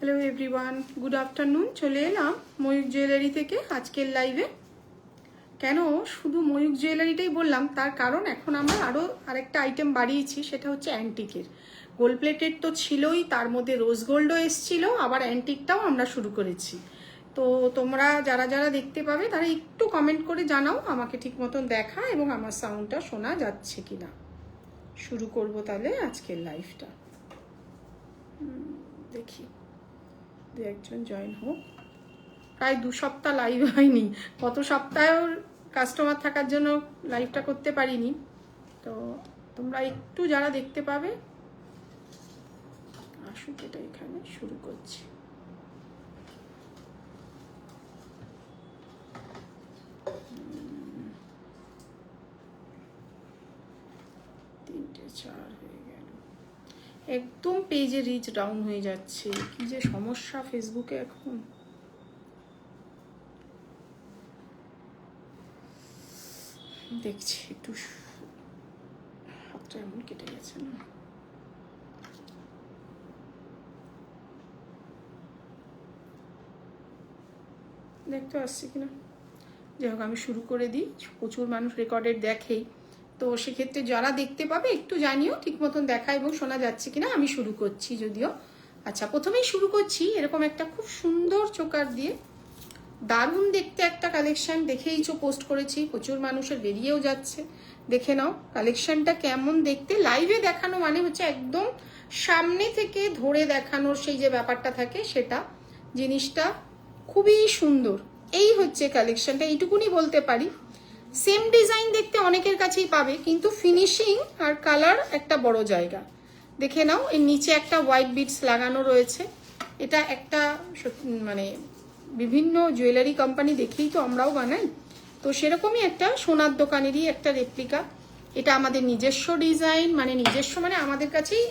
Hello everyone, good afternoon. চলে এলাম Mayukh jewellery থেকে আজকের লাইভে। কেন শুধু ময়ূক জুয়েলারিটাই বললাম, তার কারণ এখন আমরা আরেকটা আইটেম বাড়িয়েছি, সেটা হচ্ছে অ্যান্টিকের। গোল্ড প্লেটেড তো ছিলই, তার মধ্যে রোজ গোল্ডও এসছিল, আবার অ্যান্টিকটাও আমরা শুরু করেছি। তো তোমরা যারা যারা দেখতে পাবে তারা একটু কমেন্ট করে জানাও আমাকে ঠিক মতন দেখা এবং আমার সাউন্ডটা শোনা যাচ্ছে কিনা। শুরু করব তাহলে আজকের লাইভটা। দেখি দু একজন জয়েন হোক। প্রায় 2 সপ্তাহ লাইভ হয়নি, গত সপ্তাহেও কাস্টমার থাকার জন্য লাইভটা করতে পারিনি। তো তোমরা একটু যারা দেখতে পাবে আসুক, এটা এখানে শুরু করছি। তিনটে 4 হয়ে গেল, একদম পেজে রিচ ডাউন হয়ে যাচ্ছে। কি যে সমস্যা ফেসবুকে এখন। দেখছি একটু, হাতটা এমন কেটে গেছে না। দেখতে আসছি কিনা, যাই হোক আমি শুরু করে দিই। প্রচুর মানুষ রেকর্ডেড দেখেই, তো সেক্ষেত্রে যারা দেখতে পাবে একটু জানিও ঠিক মতন দেখা এবং শোনা যাচ্ছে কিনা। আমি শুরু করছি যদিও। আচ্ছা, প্রথমেই শুরু করছি এরকম একটা খুব সুন্দর চোকার দিয়ে, দারুণ দেখতে একটা কালেকশন। দেখেইছো পোস্ট করেছি, প্রচুর মানুষের বেরিয়েও যাচ্ছে। দেখে নাও কালেকশনটা কেমন দেখতে। লাইভে দেখানো মানে হচ্ছে একদম সামনে থেকে ধরে দেখানোর সেই যে ব্যাপারটা থাকে, সেটা জিনিসটা খুবই সুন্দর। এই হচ্ছে কালেকশনটা, এইটুকুনি বলতে পারি। সেম ডিজাইন দেখতে অনেকের কাছেই পাবে, কিন্তু ফিনিশিং আর কালার একটা বড় জায়গা। দেখে নাও, এর নিচে একটা হোয়াইট বিটস লাগানো রয়েছে। এটা একটা মানে বিভিন্ন জুয়েলারি কোম্পানি দেখেই তো আমরাও বানাই, তো সেরকমই একটা সোনার দোকানেরই একটা রেপ্লিকা। এটা আমাদের নিজস্ব ডিজাইন, মানে নিজস্ব মানে আমাদের কাছেই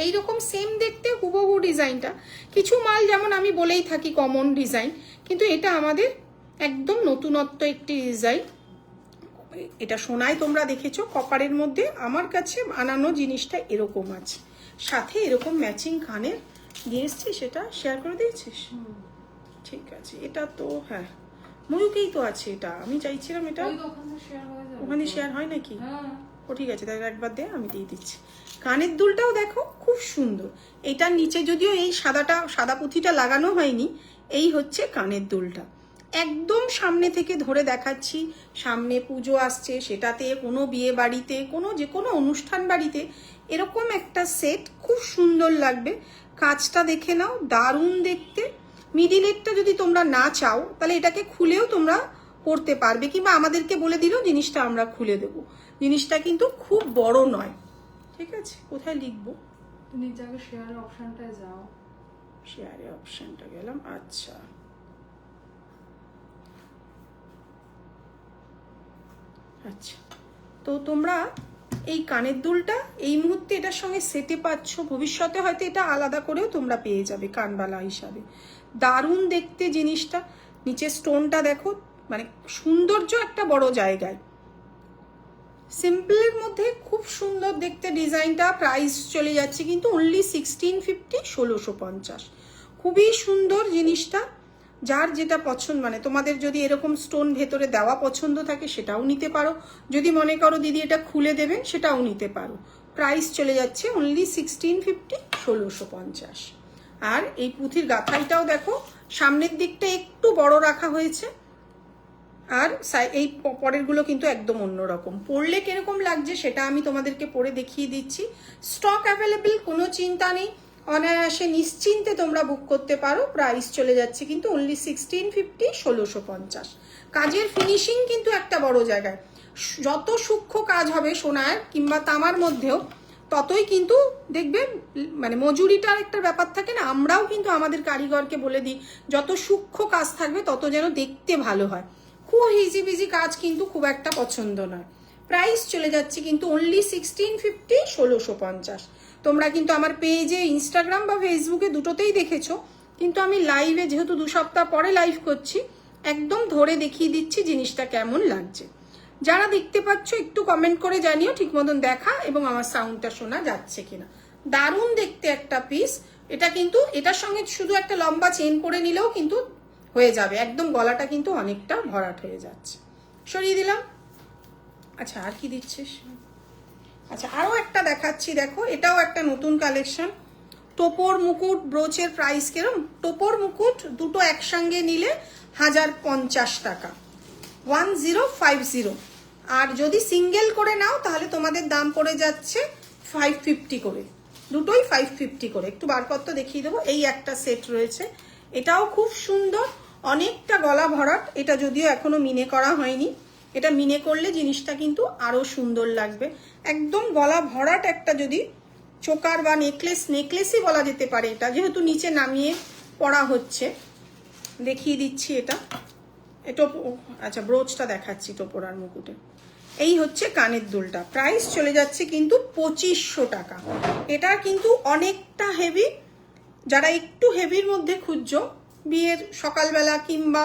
এইরকম সেম দেখতে হুবহু ডিজাইনটা। কিছু মাল যেমন আমি বলেই থাকি কমন ডিজাইন, কিন্তু এটা আমাদের একদম নতুনত্ব একটি ডিজাইন। এটা সোনায় তোমরা দেখেছো, কপারের মধ্যে আমার কাছে বানানো জিনিসটা এরকম আছে। সাথে এরকম ম্যাচিং কানের দিয়ে এসছি, সেটা শেয়ার করে দিয়েছিস? ঠিক আছে, এটা তো হ্যাঁ ময়ূকেই তো আছে। এটা আমি চাইছিলাম এটা ওখানে শেয়ার হয় নাকি? ও ঠিক আছে, তাহলে একবার দে, আমি দিয়ে দিচ্ছি। কানের দুলটাও দেখো খুব সুন্দর। এটার নিচে যদিও এই সাদা পুঁথিটা লাগানো হয়নি, এই হচ্ছে কানের দুলটা। একদম সামনে থেকে ধরে দেখাচ্ছি। সামনে পুজো আসছে, সেটাতে কোনো বিয়ে বাড়িতে, যে কোনো অনুষ্ঠান বাড়িতে এরকম একটা সেট খুব সুন্দর লাগবে। কাজটা দেখে নাও, দারুণ দেখতে। মিডিলেরটা যদি তোমরা না চাও তাহলে এটাকে খুলেও তোমরা পড়তে পারবে, কিংবা আমাদেরকে বলে দিলেও জিনিসটা আমরা খুলে দেবো। জিনিসটা কিন্তু খুব বড় নয়। ঠিক আছে, কোথায় লিখবো? তুমি জায়গা শেয়ার অপশনটায় যাও। শেয়ারে অপশনটা গেলাম। আচ্ছা, আচ্ছা, তো তোমরা এই কানের দুলটা এই মুহূর্তে এটার সঙ্গে সেটে পাচ্ছ, ভবিষ্যতে হয়তো এটা আলাদা করেও তোমরা পেয়ে যাবে কানবালা হিসাবে। দারুণ দেখতে জিনিসটা। নিচে স্টোনটা দেখো, মানে সৌন্দর্য একটা বড় জায়গায়। সিম্পলের মধ্যে খুব সুন্দর দেখতে ডিজাইনটা। প্রাইস চলে যাচ্ছে কিন্তু অনলি 1650, 1650। খুবই সুন্দর জিনিসটা। যার যেটা পছন্দ, মানে তোমাদের যদি এরকম স্টোন ভেতরে দেওয়া পছন্দ থাকে সেটাও নিতে পারো। যদি মনে করো দিদি এটা খুলে দেবেন, সেটাও নিতে পারো। প্রাইস চলে যাচ্ছে অনলি 1650, 1650। আর এই পুঁথির গাঁথাইটাও দেখো, সামনের দিকটা একটু বড় রাখা হয়েছে, আর এই পরেরগুলো কিন্তু একদম অন্যরকম। পরলে কিরকম লাগছে সেটা আমি তোমাদেরকে পরে দেখিয়ে দিচ্ছি। স্টক অ্যাভেলেবেল, কোনো চিন্তা নেই, অনায়াসে নিশ্চিন্তে তোমরা বুক করতে পারো। প্রাইস চলে যাচ্ছে কিন্তু অনলি 1650, 1650। কাজের ফিনিশিং কিন্তু একটা বড় জায়গায়। যত সূক্ষ্ম কাজ হবে সোনার কিংবা তামার মধ্যেও, ততই কিন্তু দেখবে মানে মজুরিটার একটা ব্যাপার থাকে না। আমরাও কিন্তু আমাদের কারিগরকে বলে দিই যত সূক্ষ্ম কাজ থাকবে তত যেন দেখতে ভালো হয়। খুব ইজি কাজ কিন্তু খুব একটা পছন্দ নয়। প্রাইস চলে যাচ্ছে কিন্তু অনলি 1650, 1650। তোমরা কিন্তু আমার পেজে, ইনস্টাগ্রাম বা ফেসবুকে দুটোতেই দেখেছো, কিন্তু আমি লাইভে যেহেতু 2 সপ্তাহ পরে লাইভ করছি, একদম ধরে দেখিয়ে দিচ্ছি জিনিসটা কেমন লাগছে। যারা দেখতে পাচ্ছ একটু কমেন্ট করে জানিও ঠিক মতন দেখা এবং আমার সাউন্ডটা শোনা যাচ্ছে কিনা। দারুণ দেখতে একটা পিস। এটা কিন্তু এটার সঙ্গে শুধু একটা লম্বা চেন করে নিলেও কিন্তু হয়ে যাবে, একদম গলাটা কিন্তু অনেকটা ভরাট হয়ে যাচ্ছে। সরিয়ে দিলাম। আচ্ছা আর কি দিচ্ছিস? আচ্ছা আরো একটা দেখাচ্ছি, দেখো এটাও একটা নতুন কালেকশন। টোপর মুকুট ব্রোচের প্রাইস কিরম? টোপর মুকুট দুটো একসঙ্গে নিলে 1050 টাকা, 1050। আর যদি সিঙ্গেল করে নাও তাহলে তোমাদের দাম পড়ে যাচ্ছে 550 করে, দুটোই 550 করে। একটু বার করতে দেখিয়ে দেবো। এই একটা সেট রয়েছে, এটাও খুব সুন্দর, অনেকটা গলা ভরাট। এটা যদিও এখনো মিনে করা হয়নি, এটা মিনে করলে জিনিসটা কিন্তু আরো সুন্দর লাগবে। একদম গলা ভরাট একটা যদি চোকার বা নেকলেসই বলা যেতে পারে, এটা যেহেতু নিচে নামিয়ে পরা হচ্ছে। দেখিয়ে দিচ্ছি এটা আচ্ছা ব্রোচটা দেখাচ্ছি টোপরার মুকুটে। এই হচ্ছে কানের দুলটা, প্রাইস চলে যাচ্ছে কিন্তু 2500 টাকা। এটা কিন্তু অনেকটা হেভি, যারা একটু হেভির মধ্যে খুঁজছো বিয়ের সকালবেলা কিংবা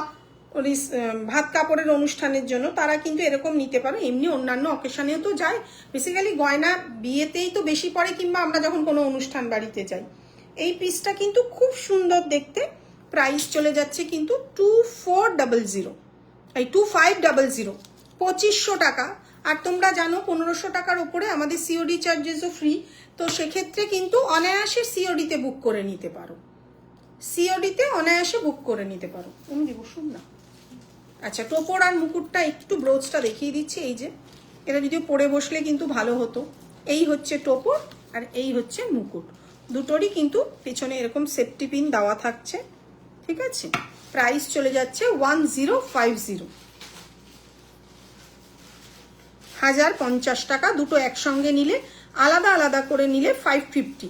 ভাত কাপড়ের অনুষ্ঠানের জন্য, তারা কিন্তু এরকম নিতে পারো। এমনি অন্যান্য অকেশনেও তো যায়, বেসিক্যালি গয়না বিয়েতেই তো বেশি পড়ে, কিংবা আমরা যখন কোনো অনুষ্ঠান বাড়িতে যাই। এই পিসটা কিন্তু খুব সুন্দর দেখতে, প্রাইস চলে যাচ্ছে কিন্তু 2400, এই 2500, 2500 টাকা। আর তোমরা জানো 1500 টাকার উপরে আমাদের সিওডি চার্জেসও ফ্রি, তো সেক্ষেত্রে কিন্তু অনায়াসে সিওডিতে বুক করে নিতে পারো, সিওডিতে অনায়াসে বুক করে নিতে পারো। আমি দিব শুন না। আচ্ছা টোপর আর মুকুটটা একটু ব্রোচটা দেখিয়ে দিচ্ছি। এই যে এটা যদি পরে বসলে কিন্তু ভালো হতো। এই হচ্ছে টোপর আর এই হচ্ছে মুকুট, দুটোরই কিন্তু পেছনে এরকম সেফটি পিন দেওয়া থাকছে, ঠিক আছে। প্রাইস চলে যাচ্ছে 1050, 1050 টাকা। দুটো একসঙ্গে নিলে, আলাদা আলাদা করে নিলে 550,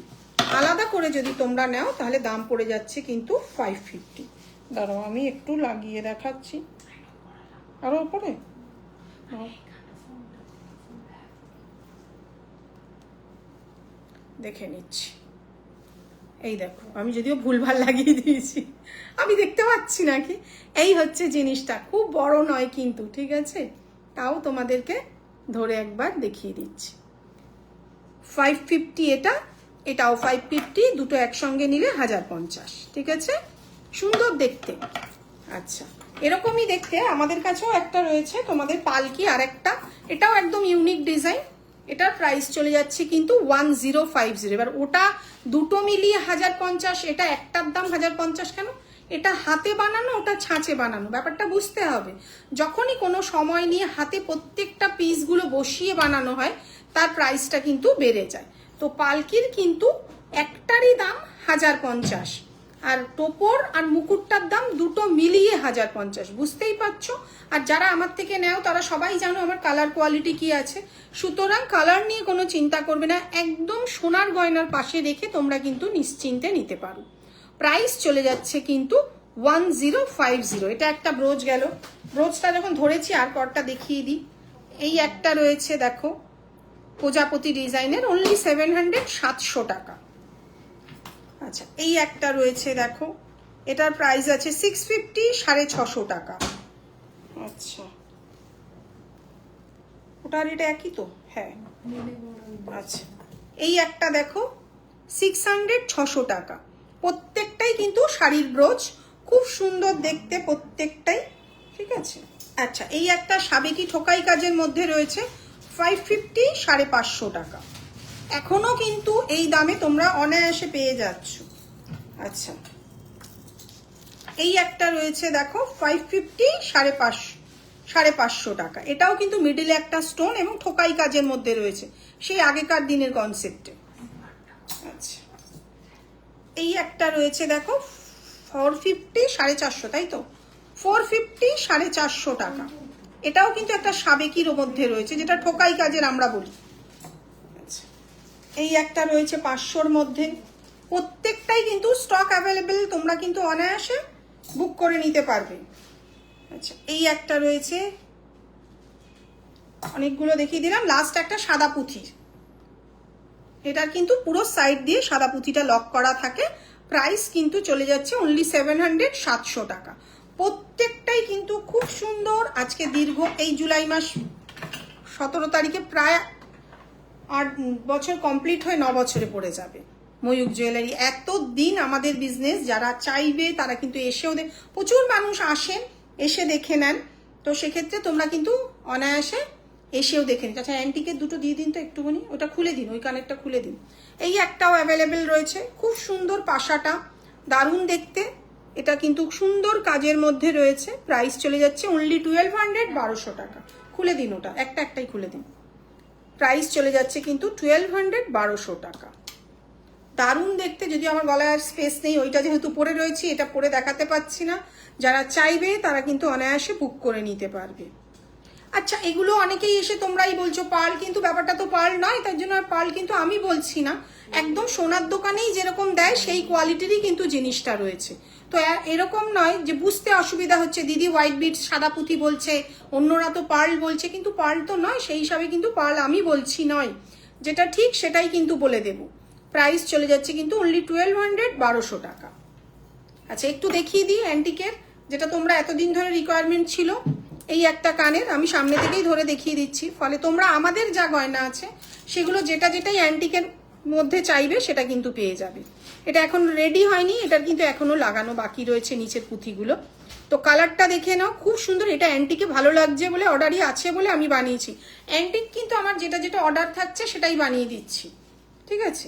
আলাদা করে যদি তোমরা নাও তাহলে দাম পড়ে যাচ্ছে কিন্তু 550। দাঁড়াও আমি একটু লাগিয়ে দেখাচ্ছি। আরো উপরে দেখে নিচ্ছি। এই দেখো আমি যদিও ভুলভাল লাগিয়ে দিয়েছি, আমি দেখতে পাচ্ছি নাকি। এই হচ্ছে জিনিসটা, খুব বড় নয় কিন্তু, ঠিক আছে, তাও তোমাদেরকে ধরে একবার দেখিয়ে দিচ্ছি। 550 এটা, এটাও 550, দুটো একসঙ্গে নিলে 1050, ঠিক আছে। সুন্দর দেখতে। আচ্ছা এরকমই দেখতে আমাদের কাছেও একটা রয়েছে তোমাদের পালকি, আর একটা, এটাও একদম ইউনিক ডিজাইন। এটার প্রাইস চলে যাচ্ছে কিন্তু 1050। এবার ওটা দুটো মিলিয়ে 1050, এটা একটার দাম 1050 কেন? এটা হাতে বানানো, ওটা ছাঁচে বানানো, ব্যাপারটা বুঝতে হবে। যখনই কোনো সময় নিয়ে হাতে প্রত্যেকটা পিসগুলো বসিয়ে বানানো হয় তার প্রাইসটা কিন্তু বেড়ে যায়। তো পালকির কিন্তু একটারই দাম 1050, আর টোপর আর মুকুটটার দাম দুটো মিলিয়ে 1050, বুঝতেই পারছো। আর যারা আমার থেকে নেও তারা সবাই জানো আমার কালার কোয়ালিটি কি আছে, সুতরাং কালার নিয়ে কোনো চিন্তা করবে না, একদম সোনার গয়নার পাশে রেখে তোমরা কিন্তু নিশ্চিন্তে নিতে পারো। প্রাইস চলে যাচ্ছে কিন্তু 1050। এটা একটা ব্রোচ গেল, ব্রোচটা যখন ধরেছি আর পরটা দেখিয়ে দিই। এই একটা রয়েছে দেখো প্রজাপতি ডিজাইনের, অনলি 700, 700 টাকা। আচ্ছা এই একটা রয়েছে দেখো, এটার প্রাইস আছে 650, 650 টাকা। আচ্ছা ওটার এটা একই তো, হ্যাঁ। আচ্ছা এই একটা দেখো 600, 600 টাকা। প্রত্যেকটাই কিন্তু শাড়ির ব্রোচ, খুব সুন্দর দেখতে প্রত্যেকটাই, ঠিক আছে। আচ্ছা এই একটা সাবেকি ঠোকাই কাজের মধ্যে রয়েছে 550, 550 টাকা। এখনো কিন্তু এই দামে তোমরা অনায়াসে পেয়ে যাচ্ছ। আচ্ছা এই একটা রয়েছে দেখো 550, 550, 550 টাকা। এটাও কিন্তু মিডিলে একটা স্টোন এবং ঠোকাই কাজের মধ্যে রয়েছে, সেই আগেকার দিনের কনসেপ্টে। আচ্ছা এই একটা রয়েছে দেখো 450, 450, তাই তো, 450, 450 টাকা। এটাও কিন্তু একটা সাবেকির মধ্যে রয়েছে, যেটা ঠোকাই কাজের আমরা বলি। আচ্ছা এই একটা রয়েছে 500-র মধ্যে। প্রত্যেকটাই কিন্তু স্টক অ্যাভেলেবেল, তোমরা কিন্তু অনায়াসে বুক করে নিতে পারবে। আচ্ছা এই একটা রয়েছে, অনেকগুলো দেখিয়ে দিলাম। লাস্ট একটা সাদা পুঁথি, এটার কিন্তু পুরো সাইড দিয়ে সাদা পুঁথিটা লক করা থাকে। প্রাইস কিন্তু চলে যাচ্ছে অনলি 700, 700 টাকা। প্রত্যেকটাই কিন্তু খুব সুন্দর। আজকে দীর্ঘ এই জুলাই মাস 17 তারিখে প্রায় 8 বছর কমপ্লিট হয়ে 9 বছরে পড়ে যাবে। ময়ূক জুয়েলারি এত দিন আমাদের বিজনেস, যারা চাইবে তারা কিন্তু এসেও প্রচুর মানুষ আসেন, এসে দেখে নেন। তো সেক্ষেত্রে তোমরা কিন্তু অনায়াসে এসেও দেখে নিন। আচ্ছা অ্যান্টিকের দুটো দিয়ে দিন তো একটুখানি, ওটা খুলে দিন, ওই কানেরটা খুলে দিন। এই একটাও অ্যাভেলেবেল রয়েছে, খুব সুন্দর পাশাটা, দারুণ দেখতে। এটা কিন্তু সুন্দর কাজের মধ্যে রয়েছে। প্রাইস চলে যাচ্ছে অনলি 1200, 1200 টাকা। খুলে দিন ওটা, একটাই খুলে দিন। প্রাইস চলে যাচ্ছে কিন্তু 1200, 1200 টাকা। দারুণ দেখতে। যদি আমার গলায় আর স্পেস নেই, ওইটা যেহেতু পরে রয়েছি, এটা পরে দেখাতে পাচ্ছি না। যারা চাইবে তারা কিন্তু অনায়াসে বুক করে নিতে পারবে। আচ্ছা এগুলো অনেকেই এসে তোমরাই বলছো পার্ল, কিন্তু ব্যাপারটা তো পার্ল নয়, তার জন্য আর পার্ল কিন্তু আমি বলছি না। একদম সোনার দোকানেই যেরকম দেয় সেই কোয়ালিটিরই কিন্তু জিনিসটা রয়েছে। তো এরকম নয় যে বুঝতে অসুবিধা হচ্ছে, দিদি হোয়াইট বিট সাদা পুঁথি বলছে, অন্যরা তো পার্ল বলছে, কিন্তু পার্ল তো নয়। সেই হিসাবে কিন্তু পার্ল আমি বলছি নয়, যেটা ঠিক সেটাই কিন্তু বলে দেব। প্রাইস চলে যাচ্ছে কিন্তু অনলি 1200, 1200 টাকা। আচ্ছা একটু দেখিয়ে দিই অ্যান্টিকের, যেটা তোমরা এতদিন ধরে রিকোয়ারমেন্ট ছিল। এই একটা কানের আমি সামনে থেকেই ধরে দেখিয়ে দিচ্ছি, ফলে তোমরা আমাদের যা গয়না আছে সেগুলো যেটাই অ্যান্টিকের মধ্যে চাইবে সেটা কিন্তু পেয়ে যাবে। এটা এখন রেডি হয়নি, এটার কিন্তু এখনো লাগানো বাকি রয়েছে নিচের পুঁথিগুলো। তো কালারটা দেখে নাও, খুব সুন্দর। এটা অ্যান্টিকে ভালো লাগছে বলে, অর্ডারই আছে বলে আমি বানিয়েছি। অ্যান্টিক কিন্তু আমার যেটা অর্ডার থাকছে সেটাই বানিয়ে দিচ্ছি, ঠিক আছে।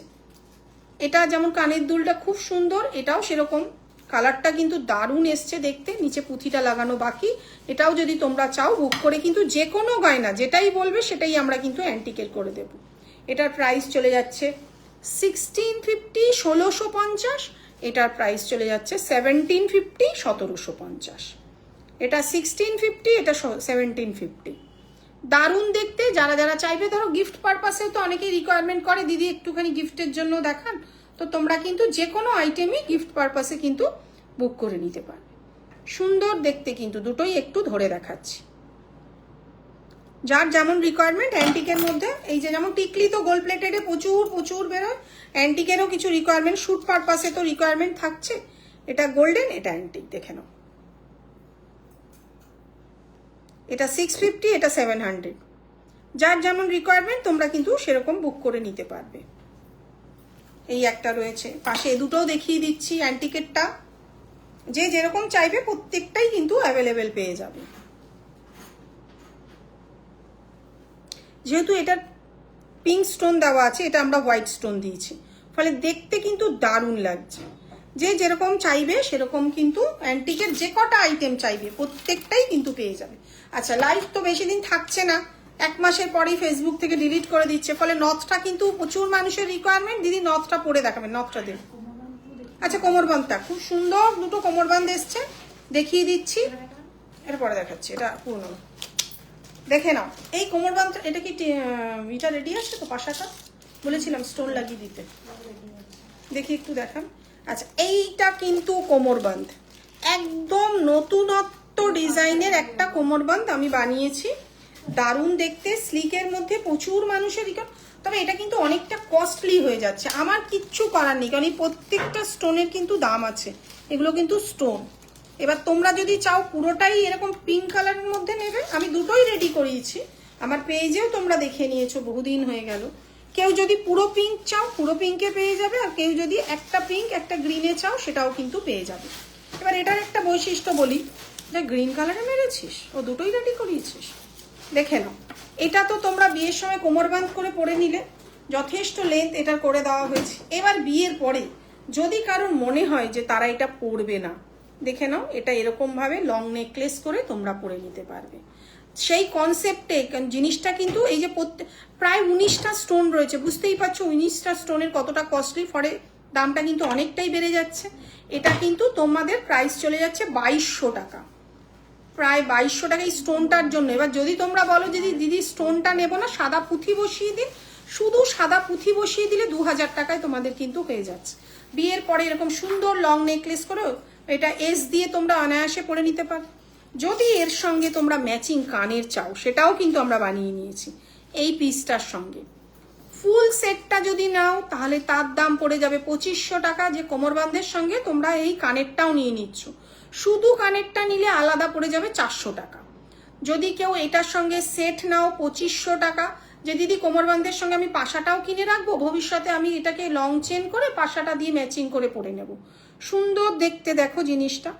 এটা যেমন কানের দুলটা খুব সুন্দর, এটাও সেরকম। কালারটা কিন্তু দারুণ এসছে দেখতে, নিচে পুঁথিটা লাগানো বাকি। এটাও যদি তোমরা চাও বুক করে কিন্তু যে কোনো গয়না যেটাই বলবে সেটাই আমরা কিন্তু অ্যান্টিকের করে দেব। এটার প্রাইস চলে যাচ্ছে 1650, 1650। এটার প্রাইস চলে যাচ্ছে 1750, 1750। এটা 1650, এটা 1750। দারুণ দেখতে। যারা চাইবে, ধরো গিফট পারপাসে তো অনেকেই রিকোয়ারমেন্ট করে, দিদি একটুখানি গিফটের জন্য দেখান, তো তোমরা কিন্তু যে কোনো আইটেমই গিফট পারপাসে কিন্তু বুক করে নিতে পারবে। সুন্দর দেখতে কিন্তু দুটোই একটু ধরে দেখাচ্ছি। যার যেমন রিকোয়ারমেন্ট অ্যান্টিকের মধ্যে, এই যে যেমন টিকলি তো গোল্ড প্লেটেডে প্রচুর বেরোয়, অ্যান্টিকেরও কিছু রিকোয়ারমেন্ট, শুট পারপাসে তো রিকোয়ারমেন্ট থাকছে। এটা গোল্ডেন, এটা অ্যান্টিক, দেখে নাও। এটা 650, এটা 700। যার যেমন রিকোয়ারমেন্ট তোমরা কিন্তু সেরকম বুক করে নিতে পারবে। এই একটা রয়েছে পাশে, দুটোও দেখিয়ে দিচ্ছি অ্যান্টিকেরটা। যে যেরকম চাইবে প্রত্যেকটাই কিন্তু অ্যাভেলেবেল পেয়ে যাবে। যেহেতু এটা পিঙ্ক স্টোন দেওয়া আছে, এটা আমরা হোয়াইট স্টোন দিয়েছি, ফলে দেখতে কিন্তু দারুণ লাগছে। যে যেরকম চাইবে সেরকম কিন্তু অ্যান্টিকের যে কটা আইটেম চাইবে প্রত্যেকটাই কিন্তু পেয়ে যাবে। আচ্ছা লাইভ তো বেশি দিন থাকছে না, 1 মাসের পরেই ফেসবুক থেকে ডিলিট করে দিচ্ছে, ফলে নথটা কিন্তু প্রচুর মানুষের রিকোয়ারমেন্ট। দিদি নথটা পরে দেখাবেন, নথটা দেন। আচ্ছা কোমরবান্ধটা খুব সুন্দর, দুটো কোমরবান্ধ এসছে, দেখিয়ে দিচ্ছি। এটা পরে দেখাচ্ছি, এটা পুরনো, দেখে নাও। এই কোমরবান্ধ, এটা কি এটা রেডি আছে তো? পাশাটা বলেছিলাম স্টোন লাগিয়ে দিতে, দেখি একটু দেখান। আচ্ছা এইটা কিন্তু কোমরবান্ধ, একদম নতুনত্ব ডিজাইনের একটা কোমরবান্ধ আমি বানিয়েছি। দারুণ দেখতে, স্লিকের মধ্যে প্রচুর মানুষের রিকোয়ার। তবে এটা কিন্তু অনেকটা কস্টলি হয়ে যাচ্ছে, আমার কিচ্ছু করার নেই, কারণ এই প্রত্যেকটা স্টোনের কিন্তু দাম আছে। এগুলো কিন্তু স্টোন। এবার তোমরা যদি চাও পুরোটাই এরকম পিঙ্ক কালারের মধ্যে নেবে, আমি দুটোই রেডি করিয়েছি, আমার পেজেও তোমরা দেখে নিয়েছো, বহুদিন হয়ে গেল। কেউ যদি পুরো পিঙ্ক চাও পুরো পিঙ্কে পেয়ে যাবে, আর কেউ যদি একটা পিঙ্ক একটা গ্রিনে চাও সেটাও কিন্তু পেয়ে যাবে। এবার এটার একটা বৈশিষ্ট্য বলি, যে গ্রিন কালারে মেরেছিস, ও দুটোই রেডি করিয়েছিস, দেখে নাও। এটা তো তোমরা বিয়ের সময় কোমরবান্ধ করে পরে নিলে, যথেষ্ট লেন্থ এটার করে দেওয়া হয়েছে। এবার বিয়ের পরে যদি কারোর মনে হয় যে তারা এটা পরবে না, দেখে নাও, এটা এরকম ভাবে লং নেকলেস করে তোমরা পরে নিতে পারবে। সেই কনসেপ্টে জিনিসটা কিন্তু এই যে প্রায় 19টা স্টোন রয়েছে, বুঝতেই পারছো 19টা স্টোনের কতটা কস্টলি, ফলে দামটা কিন্তু অনেকটাই বেড়ে যাচ্ছে। এটা কিন্তু তোমাদের প্রাইস চলে যাচ্ছে 2200 টাকা, প্রায় 2200 টাকা এই স্টোনটার জন্য। এবার যদি তোমরা বলো যদি দিদি স্টোনটা নেবো না, সাদা পুঁথি বসিয়ে দিন, শুধু সাদা পুঁথি বসিয়ে দিলে 2000 টাকায় তোমাদের কিন্তু হয়ে যাচ্ছে। বিয়ের পরে এরকম সুন্দর লং নেকলেস করে এটা এস দিয়ে তোমরা অনায়াসে পরে নিতে পারো। যদি এর সঙ্গে তোমরা ম্যাচিং কানের চাও, সেটাও কিন্তু আমরা বানিয়ে নিয়েছি এই পিসটার সঙ্গে। ফুল সেটটা যদি নাও তাহলে তার দাম পড়ে যাবে 2500 টাকা, যে কোমরবান্ধের সঙ্গে তোমরা এই কানেরটাও নিয়ে নিচ্ছ। শুধু কানেরটা নিলে আলাদা পড়ে যাবে 400 টাকা। যদি কেউ এটার সঙ্গে সেট নাও 2500 টাকা, যে দিদি কোমরবন্ধের সঙ্গে আমি পাশাটাও কিনে রাখবো, ভবিষ্যতে আমি এটাকে লং চেন করে পাশাটা দিয়ে ম্যাচিং করে পরে নেব। সুন্দর দেখতে দেখো জিনিসটা।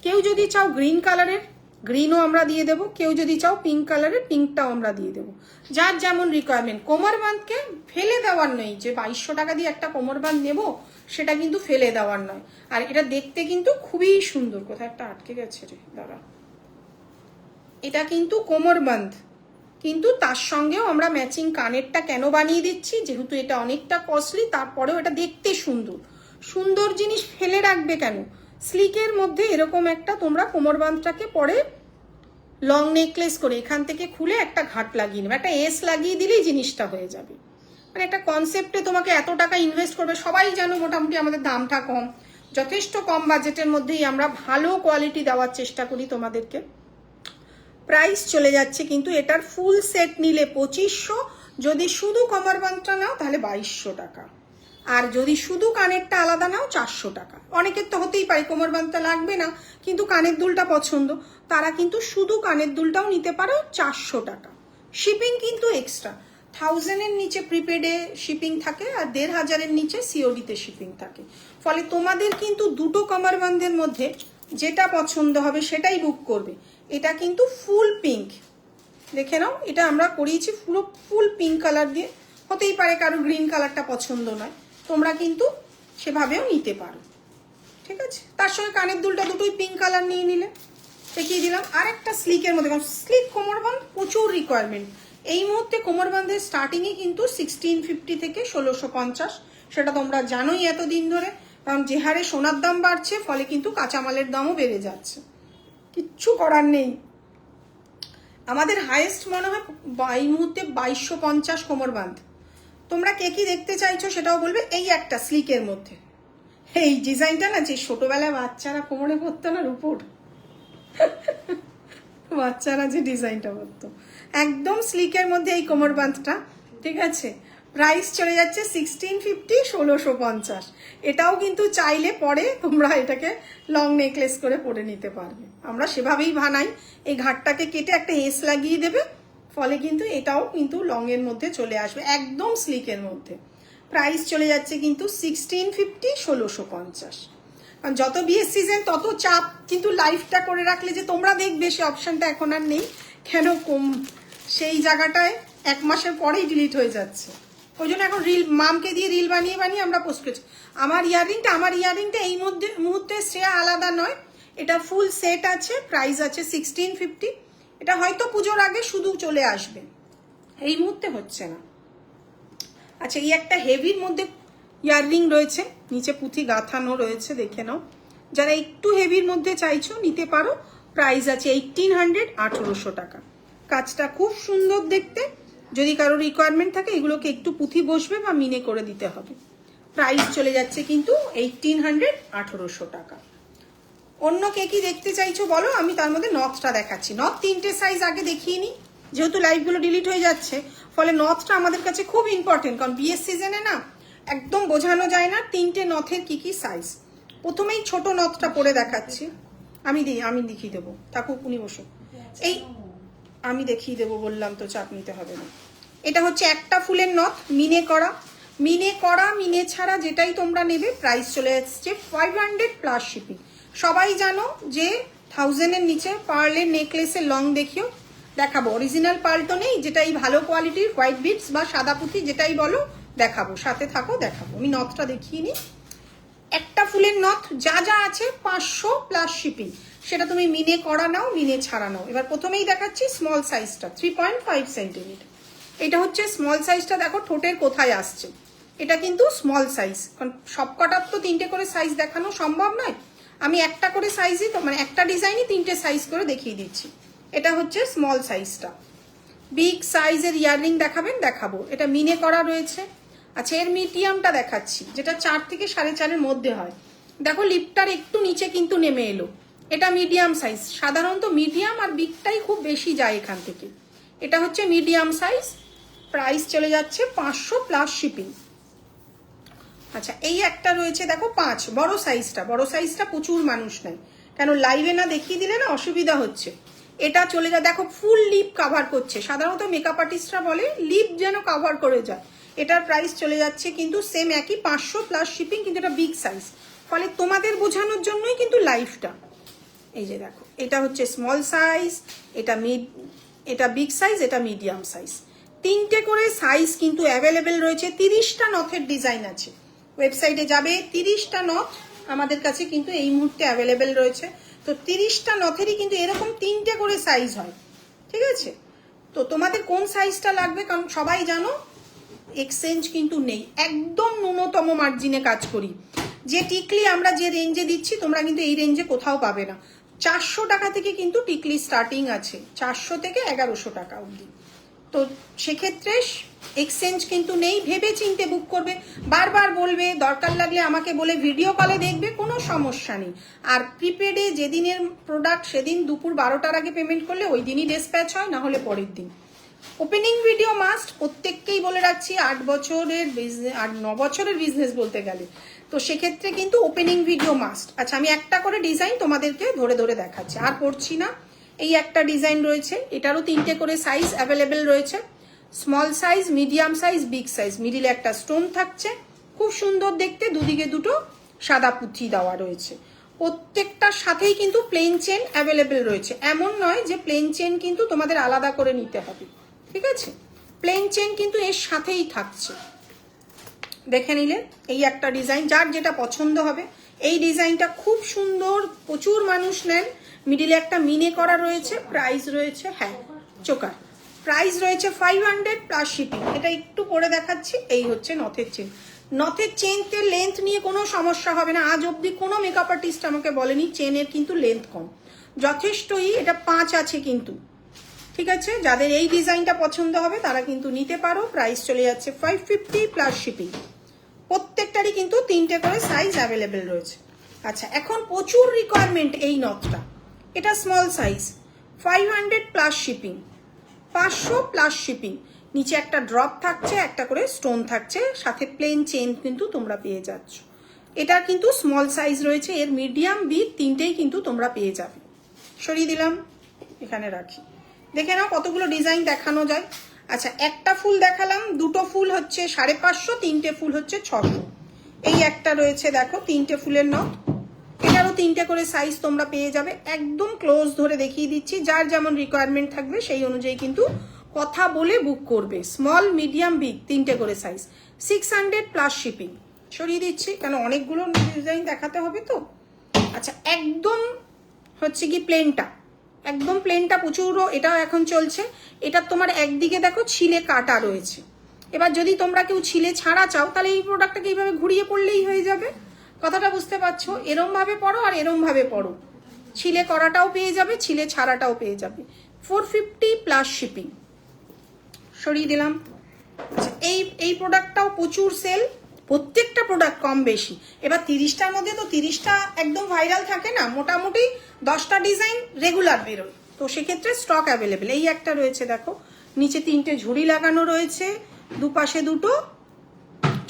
কেউ যদি চাও গ্রিন কালারের, গ্রিনও আমরা দিয়ে দেবো, কেউ যদি চাও পিঙ্ক কালারের, পিঙ্কটাও আমরা দিয়ে দেবো, যার যেমন রিকোয়ারমেন্ট। কোমরবান্ধকে ফেলে দেওয়ার নয়, যে 2200 টাকা দিয়ে একটা কোমরবান্ধ নেবো সেটা কিন্তু ফেলে দেওয়ার নয়। আর এটা দেখতে কিন্তু খুবই সুন্দর। কোথায় একটা আটকে গেছে রে, দাঁড়া। এটা কিন্তু কোমরবান্ধ, কিন্তু তার সঙ্গেও আমরা ম্যাচিং কানেরটা কেন বানিয়ে দিচ্ছি, যেহেতু এটা অনেকটা কস্টলি, তারপরেও এটা দেখতে সুন্দর। সুন্দর জিনিস ফেলে রাখবে কেন? স্লিকের মধ্যে এরকম একটা তোমরা কোমরবান্ধটাকে পরে লং নেকলেস করে এখান থেকে খুলে একটা ঘাট লাগিয়ে নেবে, একটা এস লাগিয়ে দিলেই জিনিসটা হয়ে যাবে। মানে একটা কনসেপ্টে তোমাকে এত টাকা ইনভেস্ট করবে। সবাই জানো মোটামুটি আমাদের দামটা কম, যথেষ্ট কম বাজেটের মধ্যেই আমরা ভালো কোয়ালিটি দেওয়ার চেষ্টা করি তোমাদেরকে। প্রাইস চলে যাচ্ছে কিন্তু এটার ফুল সেট নিলে 2500, যদি শুধু কোমরবান্ধটা নাও তাহলে 2200 টাকা, আর যদি শুধু কানেরটা আলাদা নাও 400 টাকা। অনেকের তো হতেই পারে কোমরবান্ধটা লাগবে না কিন্তু কানের দুলটা পছন্দ, তারা কিন্তু শুধু কানের দুলটাও নিতে পারো 400 টাকা। শিপিং কিন্তু এক্সট্রা, 1000-এর নিচে প্রিপেডে শিপিং থাকে আর 1500-এর নিচে সিওডিতে শিপিং থাকে। ফলে তোমাদের কিন্তু দুটো কোমরবান্ধের মধ্যে যেটা পছন্দ হবে সেটাই বুক করবে। এটা কিন্তু ফুল পিঙ্ক, দেখে নাও, এটা আমরা করিয়েছি পুরো ফুল পিঙ্ক কালার দিয়ে। হতেই পারে কারো গ্রিন কালারটা পছন্দ নয়, তোমরা কিন্তু সেভাবেও নিতে পারো, ঠিক আছে। তার সঙ্গে কানের দুলটা দুটোই পিঙ্ক কালার নিয়ে নিলে। দেখিয়ে দিলাম আর একটা স্লিকের মধ্যে, কারণ স্লিক কোমরবান্ধ প্রচুর রিকোয়ারমেন্ট। এই মুহূর্তে কোমরবান্ধের স্টার্টিংয়ে কিন্তু 1650 থেকে 1650, সেটা তোমরা জানোই এতদিন ধরে, কারণ যে হারে সোনার দাম বাড়ছে ফলে কিন্তু কাঁচামালের দামও বেড়ে যাচ্ছে, কিচ্ছু করার নেই। আমাদের হাইয়েস্ট মনে হয় এই মুহূর্তে 2250 কোমরবান্ধ। তোমরা কে কি দেখতে চাইছো সেটাও বলবে। এই একটা স্লিকের মধ্যে এই ডিজাইনটা না, যে ছোটবেলায় বাচ্চারা কোমরে পরতো না রূপোর, বাচ্চারা যে ডিজাইনটা পরতো, একদম স্লিকের মধ্যে এই কোমরবান্ধটা, ঠিক আছে। প্রাইস চলে যাচ্ছে 1650, 1650। এটাও কিন্তু চাইলে পরে তোমরা এটাকে লং নেকলেস করে পরে নিতে পারবে। আমরা সেভাবেই বানাই, এই ঘাটটাকে কেটে একটা এস লাগিয়ে দেবে, ফলে কিন্তু এটাও কিন্তু লং এর মধ্যে চলে আসবে, একদম স্লিকের মধ্যে। প্রাইস চলে যাচ্ছে কিন্তু 1650, 1650। কারণ যত বিয়ের সিজন তত চাপ, কিন্তু লাইফটা করে রাখলে যে তোমরা দেখবে সে অপশনটা এখন আর নেই। কেন কম, সেই জায়গাটায় 1 মাসের পরেই ডিলিট হয়ে যাচ্ছে। ওই জন্য এখন রিল মামকে দিয়ে রিল বানিয়ে বানিয়ে আমরা পোস্ট করছি। আমার ইয়াররিংটা এই মুহূর্তে শ্রেয়া আলাদা নয়, এটা ফুল সেট আছে, প্রাইস আছে 1650। এটা হয়তো পুজোর আগে শুধু চলে আসবে, এই মুহূর্তে হচ্ছে না। আচ্ছা, এই একটা হেভির মধ্যে ইয়াররিং রয়েছে, নিচে পুঁথি গাঁথানো রয়েছে, দেখে নাও। যারা একটু হেভির মধ্যে চাইছো নিতে পারো, প্রাইস আছে 1800, 1800 টাকা। কাজটা খুব সুন্দর দেখতে, যদি কারো রিকোয়ারমেন্ট থাকে এগুলোকে একটু পুঁথি বসবে বা মিনে করে দিতে হবে। প্রাইস চলে যাচ্ছে কিন্তু 1800, 1800 টাকা। অন্য কে কি দেখতে চাইছো বলো, আমি তার মধ্যে নথটা দেখাচ্ছি। নথ 3টে সাইজ আগে দেখিয়ে নিই, যেহেতু লাইভগুলো ডিলিট হয়ে যাচ্ছে, ফলে নথটা আমাদের কাছে খুব ইম্পর্টেন্ট। কারণ বিয়ের সিজনে না একদম বোঝানো যায় না 3টে নথের কি কি সাইজ। প্রথমেই ছোট নথটা পরে দেখাচ্ছি, আমি দেখিয়ে দেবো, থাকুক উনি বসো। এই আমি দেখিয়ে দেবো বললাম তো, চাপ নিতে হবে না। এটা হচ্ছে একটা ফুলের নথ, মিনে ছাড়া যেটাই তোমরা নেবে প্রাইস চলে যাচ্ছে 500 প্লাস শিপিং। সবাই জানো যে 1000-এর নিচে পার্লের নেকলেসের লং দেখাবো। অরিজিনাল পার্ল তো নেই, যেটাই ভালো কোয়ালিটির হোয়াইট বিটস বা সাদা পুঁথি যেটাই বলো দেখাবো, সাথে থাকো দেখাবো। আমি নথটা দেখিয়ে নিই। একটা ফুলের নথ যা যা আছে 500 প্লাস শিপিং, সেটা তুমি মিনে করা নাও, মিনে ছাড়া নাও। এবার প্রথমেই দেখাচ্ছি স্মল সাইজটা, 3.5 সেন্টিমিটার। এটা হচ্ছে স্মল সাইজটা, দেখো ঠোঁটের কোথায় আসছে, এটা কিন্তু স্মল সাইজ। কারণ সব কটার তো 3টে করে সাইজ দেখানো সম্ভব নয়, আমি একটা করে সাইজই তো, মানে একটা ডিজাইনই 3টে সাইজ করে দেখিয়ে দিচ্ছি। এটা হচ্ছে স্মল সাইজটা। বিগ সাইজের ইয়াররিং দেখাবো, এটা মিনে করা রয়েছে। আচ্ছা, এর মিডিয়ামটা দেখাচ্ছি, যেটা 4 থেকে 4.5-এর মধ্যে হয়। দেখো লিপটার একটু নিচে কিন্তু নেমে এলো, এটা মিডিয়াম সাইজ। সাধারণত মিডিয়াম আর বিগটাই খুব বেশি যায় এখান থেকে। এটা হচ্ছে মিডিয়াম সাইজ, প্রাইস চলে যাচ্ছে 500 প্লাস শিপিং। আচ্ছা, এই একটা রয়েছে দেখো 5, বড় সাইজটা প্রচুর মানুষ নেয়, কেন লাইভে না দেখিয়ে দিলে না অসুবিধা হচ্ছে। এটা চলে যায়, দেখো ফুল লিপ কাভার করছে, সাধারণত মেকআপ আর্টিস্টরা বলে লিপ যেন কাভার করে যায়। এটার প্রাইস চলে যাচ্ছে কিন্তু সেম একই 500 প্লাস শিপিং, কিন্তু এটা বিগ সাইজ, ফলে তোমাদের বোঝানোর জন্যই কিন্তু লাইফটা। এই যে দেখো, এটা হচ্ছে স্মল সাইজ, এটা বিগ সাইজ, এটা মিডিয়াম সাইজ, তিনটে করে সাইজ কিন্তু অ্যাভেলেবেল রয়েছে। 30টা নথের ডিজাইন আছে, ওয়েবসাইটে যাবে 30টা নথ আমাদের কাছে কিন্তু এই মুহূর্তে অ্যাভেলেবেল রয়েছে। তো 30টা নথেরই কিন্তু এরকম তিনটে করে সাইজ হয়, ঠিক আছে? তো তোমাদের কোন সাইজটা লাগবে, কারণ সবাই জানো এক্সচেঞ্জ কিন্তু নেই, একদম ন্যূনতম মার্জিনে কাজ করি। যে টিকলি আমরা যে রেঞ্জে দিচ্ছি তোমরা কিন্তু এই রেঞ্জে কোথাও পাবে না। 400 টাকা থেকে কিন্তু টিকলি স্টার্টিং আছে, 400 থেকে 1100 টাকা অবধি। তো সেক্ষেত্রে এক্সচেঞ্জ কিন্তু নেই, ভেবে চিনতে বুক করবে। বারবার বলবে, দরকার লাগলে আমাকে বলে ভিডিও কলে দেখবে, কোনো সমস্যা নেই। আর প্রিপেডে যেদিনের প্রোডাক্ট সেদিন দুপুর 12টার আগে পেমেন্ট করলে ওই দিনই ডিসপ্যাচ হয়, না হলে পরের দিন। ওপেনিং ভিডিও মাস্ট, প্রত্যেককেই বলে রাখছি, 8 বছরের বিজনেস, 9 বছরের বিজনেস বলতে গেলে, তো সেক্ষেত্রে কিন্তু ওপেনিং ভিডিও মাস্ট। আচ্ছা, আমি একটা করে ডিজাইন তোমাদেরকে ধরে ধরে দেখাচ্ছি, আর পড়ছি না। এই একটা ডিজাইন রয়েছে, এটারও তিনটে করে সাইজ অ্যাভেলেবেল রয়েছে, small size, medium size, big size. মিডিলে একটা স্টোন থাকছে, খুব সুন্দর দেখতে, দুদিকে দুটো সাদা পুঁথি দেওয়া রয়েছে। প্রত্যেকটার সাথেই কিন্তু প্লেন চেন অ্যাভেলেবেল রয়েছে, এমন নয় যে প্লেন চেন কিন্তু তোমাদের আলাদা করে নিতে হবে, ঠিক আছে? প্লেন চেন কিন্তু এর সাথেই থাকছে, দেখে নিলে। এই একটা ডিজাইন, যার যেটা পছন্দ হবে। এই ডিজাইনটা খুব সুন্দর, প্রচুর মানুষ নেন। মিডিলে একটা মিনে করা রয়েছে, প্রাইস রয়েছে, হ্যাঁ চোকার, প্রাইস রয়েছে 500 প্লাস শিপিং। এটা একটু পরে দেখাচ্ছি। এই হচ্ছে নথের চেন। নথের চেনের লেন্থ নিয়ে কোনো সমস্যা হবে না, আজ অবধি কোনো মেকআপ আর্টিস্ট আমাকে বলেনি চেনের কিন্তু লেন্থ কম, যথেষ্টই। এটা 5 আছে কিন্তু, ঠিক আছে? যাদের এই ডিজাইনটা পছন্দ হবে তারা কিন্তু নিতে পারো। প্রাইস চলে যাচ্ছে 550 প্লাস শিপিং। প্রত্যেকটারই কিন্তু তিনটে করে সাইজ অ্যাভেলেবেল রয়েছে। আচ্ছা, এখন প্রচুর রিকোয়ারমেন্ট এই নথটা, এটা small size, 500 plus shipping, 500 plus shipping. নিচে একটা ড্রপ থাকছে, একটা করে স্টোন থাকছে, সাথে প্লেন চেন কিন্তু তোমরা পেয়ে যাচ্ছ। এটা কিন্তু স্মল সাইজ রয়েছে, এর মিডিয়াম বিগ তিনটেই কিন্তু তোমরা পেয়ে যাবে। সরিয়ে দিলাম, এখানে রাখি, দেখে নাও কতগুলো ডিজাইন দেখানো যায়। আচ্ছা, একটা ফুল দেখালাম, দুটো ফুল হচ্ছে 550, তিনটে ফুল হচ্ছে 600। এই একটা রয়েছে দেখো, তিনটে ফুলের নথ, এটারও তিনটে করে সাইজ তোমরা পেয়ে যাবে। একদম ক্লোজ ধরে দেখিয়ে দিচ্ছি, যার যেমন রিকোয়ারমেন্ট থাকবে সেই অনুযায়ী কিন্তু কথা বলে বুক করবে। স্মল, মিডিয়াম, বিগ তিনটে করে সাইজ, 600 প্লাস শিপিং। সরিয়ে দিচ্ছি, কেন অনেকগুলো ডিজাইন দেখাতে হবে তো। আচ্ছা, একদম হচ্ছে কি প্লেনটা, একদম প্লেনটা প্রচুরও, এটাও এখন চলছে। এটা তোমার একদিকে দেখো ছিলে কাটা রয়েছে। এবার যদি তোমরা কেউ ছিলে ছাড়া চাও, তাহলে এই প্রোডাক্টটাকে এইভাবে ঘুরিয়ে পড়লেই হয়ে যাবে। কথাটা বুঝতে পারছো? এরম ভাবে পড়ো আর এরম ভাবে পড়ো, ছিলে করাটাও পেয়ে যাবে, ছিলে ছাড়াটাও পেয়ে যাবে। 450 প্লাস শিপিং। সরিয়ে দিলাম। আচ্ছা, এই প্রোডাক্টটাও প্রচুর সেল, প্রত্যেকটা প্রোডাক্ট কম বেশি। এবার 30টার মধ্যে তো 30টা একদম ভাইরাল থাকে না, মোটামুটি 10টা ডিজাইন রেগুলার বেরোয়, তো সেক্ষেত্রে স্টক অ্যাভেলেবেল। এই একটা রয়েছে দেখো, নিচে তিনটে ঝুড়ি লাগানো রয়েছে, দুপাশে দুটো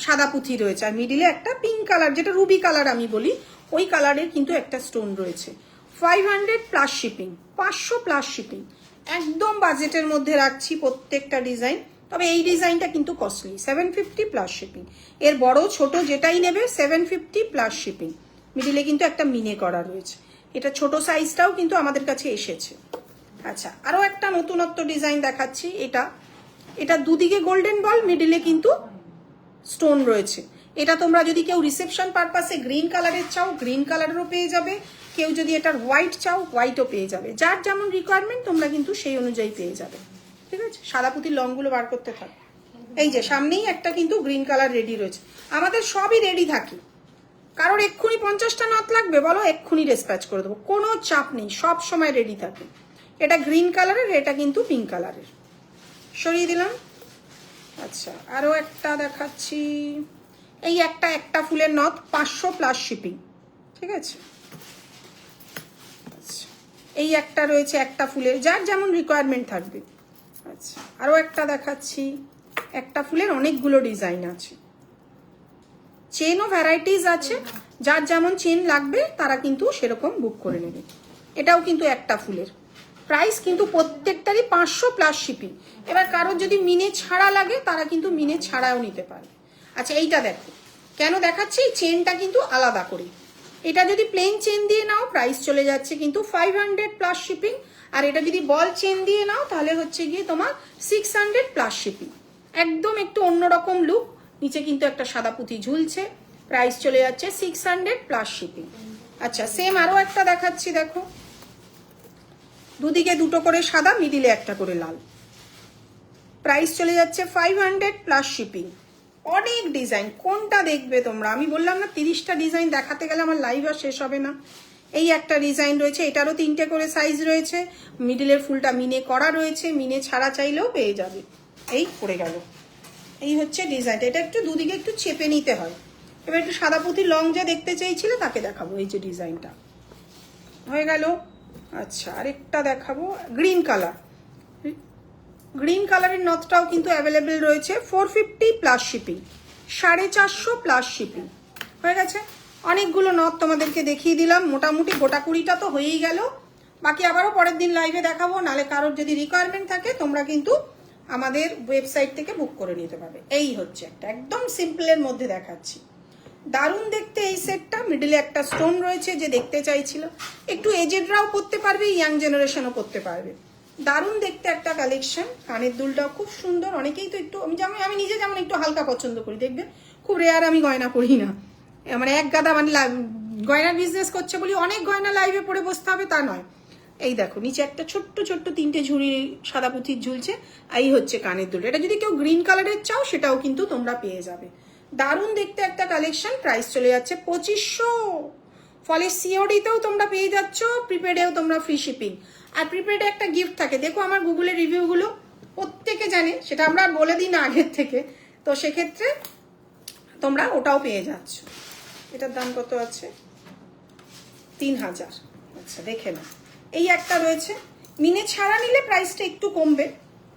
সাদা পুঁথি রয়েছে, আর মিডিলে একটা পিঙ্ক কালার, যেটা রুবি কালার আমি বলি, ওই কালারের কিন্তু একটা স্টোন রয়েছে। 500 প্লাস শিপিং, 500 প্লাস শিপিং। একদম বাজেটের মধ্যে রাখছি প্রত্যেকটা ডিজাইন, তবে এই ডিজাইনটা কিন্তু কস্টলি, 750 প্লাস শিপিং। এর বড় ছোট যেটাই নেবে 750 প্লাস শিপিং। মিডিলে কিন্তু একটা মিনে করা রয়েছে, এটা ছোট সাইজটাও কিন্তু আমাদের কাছে এসেছে। আচ্ছা, আরো একটা নতুনত্ব ডিজাইন দেখাচ্ছি। এটা দুদিকে গোল্ডেন বল, মিডিলে কিন্তু স্টোন রয়েছে। এটা তোমরা যদি কেউ রিসেপশন পারপাসে গ্রিন কালারের চাও, গ্রিন কালারেরও পেয়ে যাবে। কেউ যদি এটার হোয়াইট চাও, হোয়াইটও পেয়ে যাবে। যার যেমন রিকোয়ারমেন্ট তোমরা কিন্তু সেই অনুযায়ী পেয়ে যাবে, ঠিক আছে? সাদা পুঁতির লংগুলো বার করতে থাকো। এই যে সামনেই একটা কিন্তু গ্রিন কালার রেডি রয়েছে, আমাদের সবই রেডি থাকে। কারোর এক্ষুনি 50টা নথ লাগবে বলো, এক্ষুনি ডিসপ্যাচ করে দেবো, কোনো চাপ নেই, সব সময় রেডি থাকে। এটা গ্রিন কালারের, এটা কিন্তু পিঙ্ক কালারের। সরিয়ে দিলাম। আচ্ছা, আরো একটা দেখাচ্ছি। এই একটা ফুলের নথ, 500 প্লাস শিপিং, ঠিক আছে? আচ্ছা, এই একটা রয়েছে একটা ফুলের, যার যেমন রিকোয়ারমেন্ট থাকবে। আচ্ছা, আরো একটা দেখাচ্ছি। একটা ফুলের অনেকগুলো ডিজাইন আছে, চেনও ভ্যারাইটিস আছে, যার যেমন চেন লাগবে তারা কিন্তু সেরকম বুক করে নেবে। এটাও কিন্তু একটা ফুলের, প্রাইস কিন্তু প্রত্যেকটারই 500+ শিপিং। এবার কারোর যদি মিনে ছাড়া লাগে তারা কিন্তু মিনে ছাড়াও নিতে পারে। আচ্ছা এইটা দেখো, কেন দেখাচ্ছি, চেনটা কিন্তু আলাদা করে। এটা যদি প্লেন চেন দিয়ে নাও প্রাইস চলে যাচ্ছে কিন্তু 500+ শিপিং, আর এটা যদি বল চেন দিয়ে নাও তাহলে হচ্ছে গিয়ে তোমার 600+ শিপিং। একদম একটু অন্যরকম লুক। নিচে কিন্তু একটা সাদা পুঁতি ঝুলছে, প্রাইস চলে যাচ্ছে 600+ শিপিং। আচ্ছা সেম আরো একটা দেখাচ্ছি, দেখো দুদিকে দুটো করে সাদা, মিডিলে একটা করে লাল, প্রাইস চলে যাচ্ছে 500+ শিপিং। অনেক ডিজাইন, কোনটা দেখবে তোমরা? আমি বললাম না 30টা ডিজাইন দেখাতে গেলে আমার লাইভ আর শেষ হবে না। এই একটা ডিজাইন রয়েছে, এটারও 3টে করে সাইজ রয়েছে, মিডিলের ফুলটা মিনে করা রয়েছে, মিনে ছাড়া চাইলেও পেয়ে যাবে। এই পড়ে গেল, এই হচ্ছে ডিজাইনটা। এটা একটু দুদিকে একটু চেপে নিতে হয়। এবার একটু সাদা পুঁতি লং যা দেখতে চেয়েছিল তাকে দেখাবো, এই যে ডিজাইনটা হয়ে গেল। আচ্ছা আরেকটা দেখাবো, গ্রিন কালার। গ্রিন কালারের নথটাও কিন্তু অ্যাভেলেবেল রয়েছে, 450+ শিপিং, 450+ শিপিং হয়ে গেছে। অনেকগুলো নথ তোমাদেরকে দেখিয়ে দিলাম, মোটামুটি গোটা 20টা তো হয়েই গেল। বাকি আবারও পরের দিন লাইভে দেখাবো, নালে কারোর যদি রিকোয়ারমেন্ট থাকে তোমরা কিন্তু আমাদের ওয়েবসাইট থেকে বুক করে নিতে পারবে। এই হচ্ছে একটা একদম সিম্পলের মধ্যে দেখাচ্ছি, দারুণ দেখতে এই সেটটা। মিডিলে একটা স্টোন রয়েছে, যে দেখতে চাইছিল। একটু এজেডরাও পরতে পারবে, ইয়াং জেনারেশনও পরতে পারবে। দারুণ দেখতে একটা কালেকশন। কানের দুলটাও খুব সুন্দর। অনেকেই তো একটু, আমি নিজে যেমন একটু হালকা পছন্দ করি, দেখবে খুব রেয়ার আমি গয়না পরি না, মানে এক গাদা, মানে গয়নার বিজনেস করছে বলি অনেক গয়না লাইভে পরে বসতে হবে তা নয়। এই দেখো নিচে একটা ছোট্ট ছোট্ট 3টে ঝুড়ি সাদা পুঁথির ঝুলছে। এই হচ্ছে কানের দুল। এটা যদি কেউ গ্রিন কালারের চাও সেটাও কিন্তু তোমরা পেয়ে যাবে। দারুণ দেখতে একটা কালেকশন, প্রাইস চলে যাচ্ছে 2500। ফলে সিওডিতেও তোমরা পেয়ে যাচ্ছ, প্রিপেডেও তোমরা ফ্রি শিপিং। আর প্রিপেডে একটা গিফট থাকে, দেখো আমার গুগলের রিভিউগুলো প্রত্যেকে জানে, সেটা আমরা বলে দিই না আগের থেকে, তো সেক্ষেত্রে তোমরা ওটাও পেয়ে যাচ্ছ। এটার দাম কত আছে? 3000। আচ্ছা দেখে নাও, এই একটা রয়েছে। মিনে ছাড়া নিলে প্রাইসটা একটু কমবে,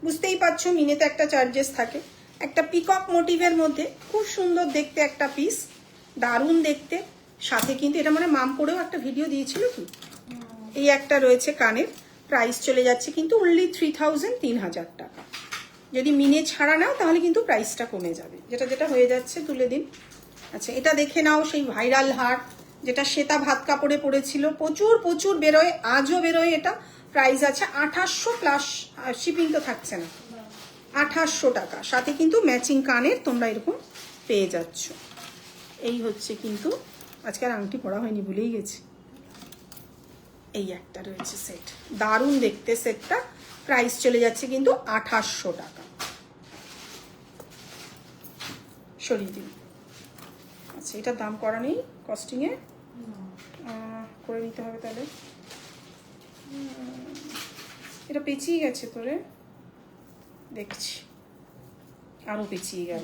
বুঝতেই পারছো, মিনেতে একটা চার্জেস থাকে। একটা পিকক মোটিভের মধ্যে খুব সুন্দর দেখতে একটা পিস, দারুণ দেখতে। সাথে কিন্তু এটা মানে মাম পরেও একটা ভিডিও দিয়েছিল কি। এই একটা রয়েছে কানের, প্রাইস চলে যাচ্ছে কিন্তু অনলি 3000, 3000 টাকা। যদি মিনে ছাড়া নাও তাহলে কিন্তু প্রাইসটা কমে যাবে, যেটা যেটা হয়ে যাচ্ছে তুলে দিন। আচ্ছা এটা দেখে নাও, সেই ভাইরাল হার যেটা শ্বেতা ভাত কাপড়ে পড়েছিল, প্রচুর প্রচুর বেরোয়, আজও বেরোয়। এটা প্রাইস আছে 2800+, শিপিং তো থাকছে না, 2800 টাকা। সাথে কিন্তু ম্যাচিং কানের তোমরা এরকম পেয়ে যাচ্ছ। এই হচ্ছে কিন্তু, আজকে আর আংটি পরা হয়নি, ভুলেই গেছি। এই একটা রয়েছে সেট, দারুণ দেখতে সেটটা, প্রাইস চলে যাচ্ছে কিন্তু 2800 টাকা। সরিয়ে দিন। আচ্ছা এটার দাম করা নেই কস্টিংয়ে, করে নিতে হবে তাহলে। এটা পেঁচিয়ে গেছে তোরে, দেখছি আরো পেঁচিয়ে গেল।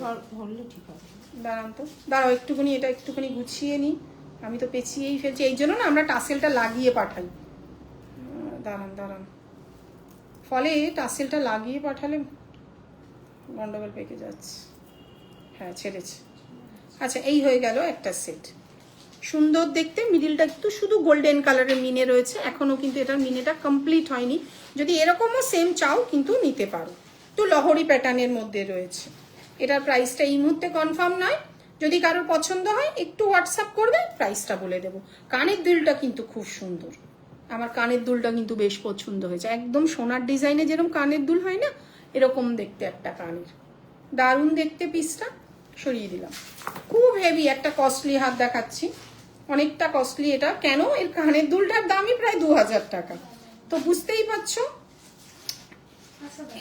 দাঁড়ান তো, দাঁড়াও একটুখানি, এটা একটুখানি গুছিয়ে নিই। আমি তো পেঁচিয়েই ফেলছি, এই জন্য না আমরা টাসেলটা লাগিয়ে পাঠাই। দাঁড়ান দাঁড়ান, ফলে টাসেলটা লাগিয়ে পাঠালে গন্ডগোল পেকে যাচ্ছে। হ্যাঁ ছেড়েছে। আচ্ছা এই হয়ে গেল একটা সেট, সুন্দর দেখতে। মিডিলটা একটু শুধু গোল্ডেন কালারের মিনে রয়েছে, এখনো কিন্তু এটার মিনেটা কমপ্লিট হয়নি। যদি এরকমও সেম চাও কিন্তু নিতে পারো, একটু লহরি প্যাটার্নের মধ্যে রয়েছে। এটার প্রাইসটা এই মুহূর্তে কনফার্ম নয়, যদি কারোর পছন্দ হয় একটু হোয়াটসঅ্যাপ করবে, প্রাইসটা বলে দেবো। কানের দুলটা কিন্তু খুব সুন্দর, আমার কানের দুলটা কিন্তু বেশ পছন্দ হয়েছে। একদম সোনার ডিজাইনে যেরকম কানের দুল হয় না, এরকম দেখতে একটা কানের, দারুণ দেখতে পিসটা। সরিয়ে দিলাম, খুব হেভি একটা কস্টলি হাত দেখাচ্ছি, অনেকটা কস্টলি এটা। কেন? এর কানের দুলটার দামই প্রায় 2000 টাকা, তো বুঝতেই পারছো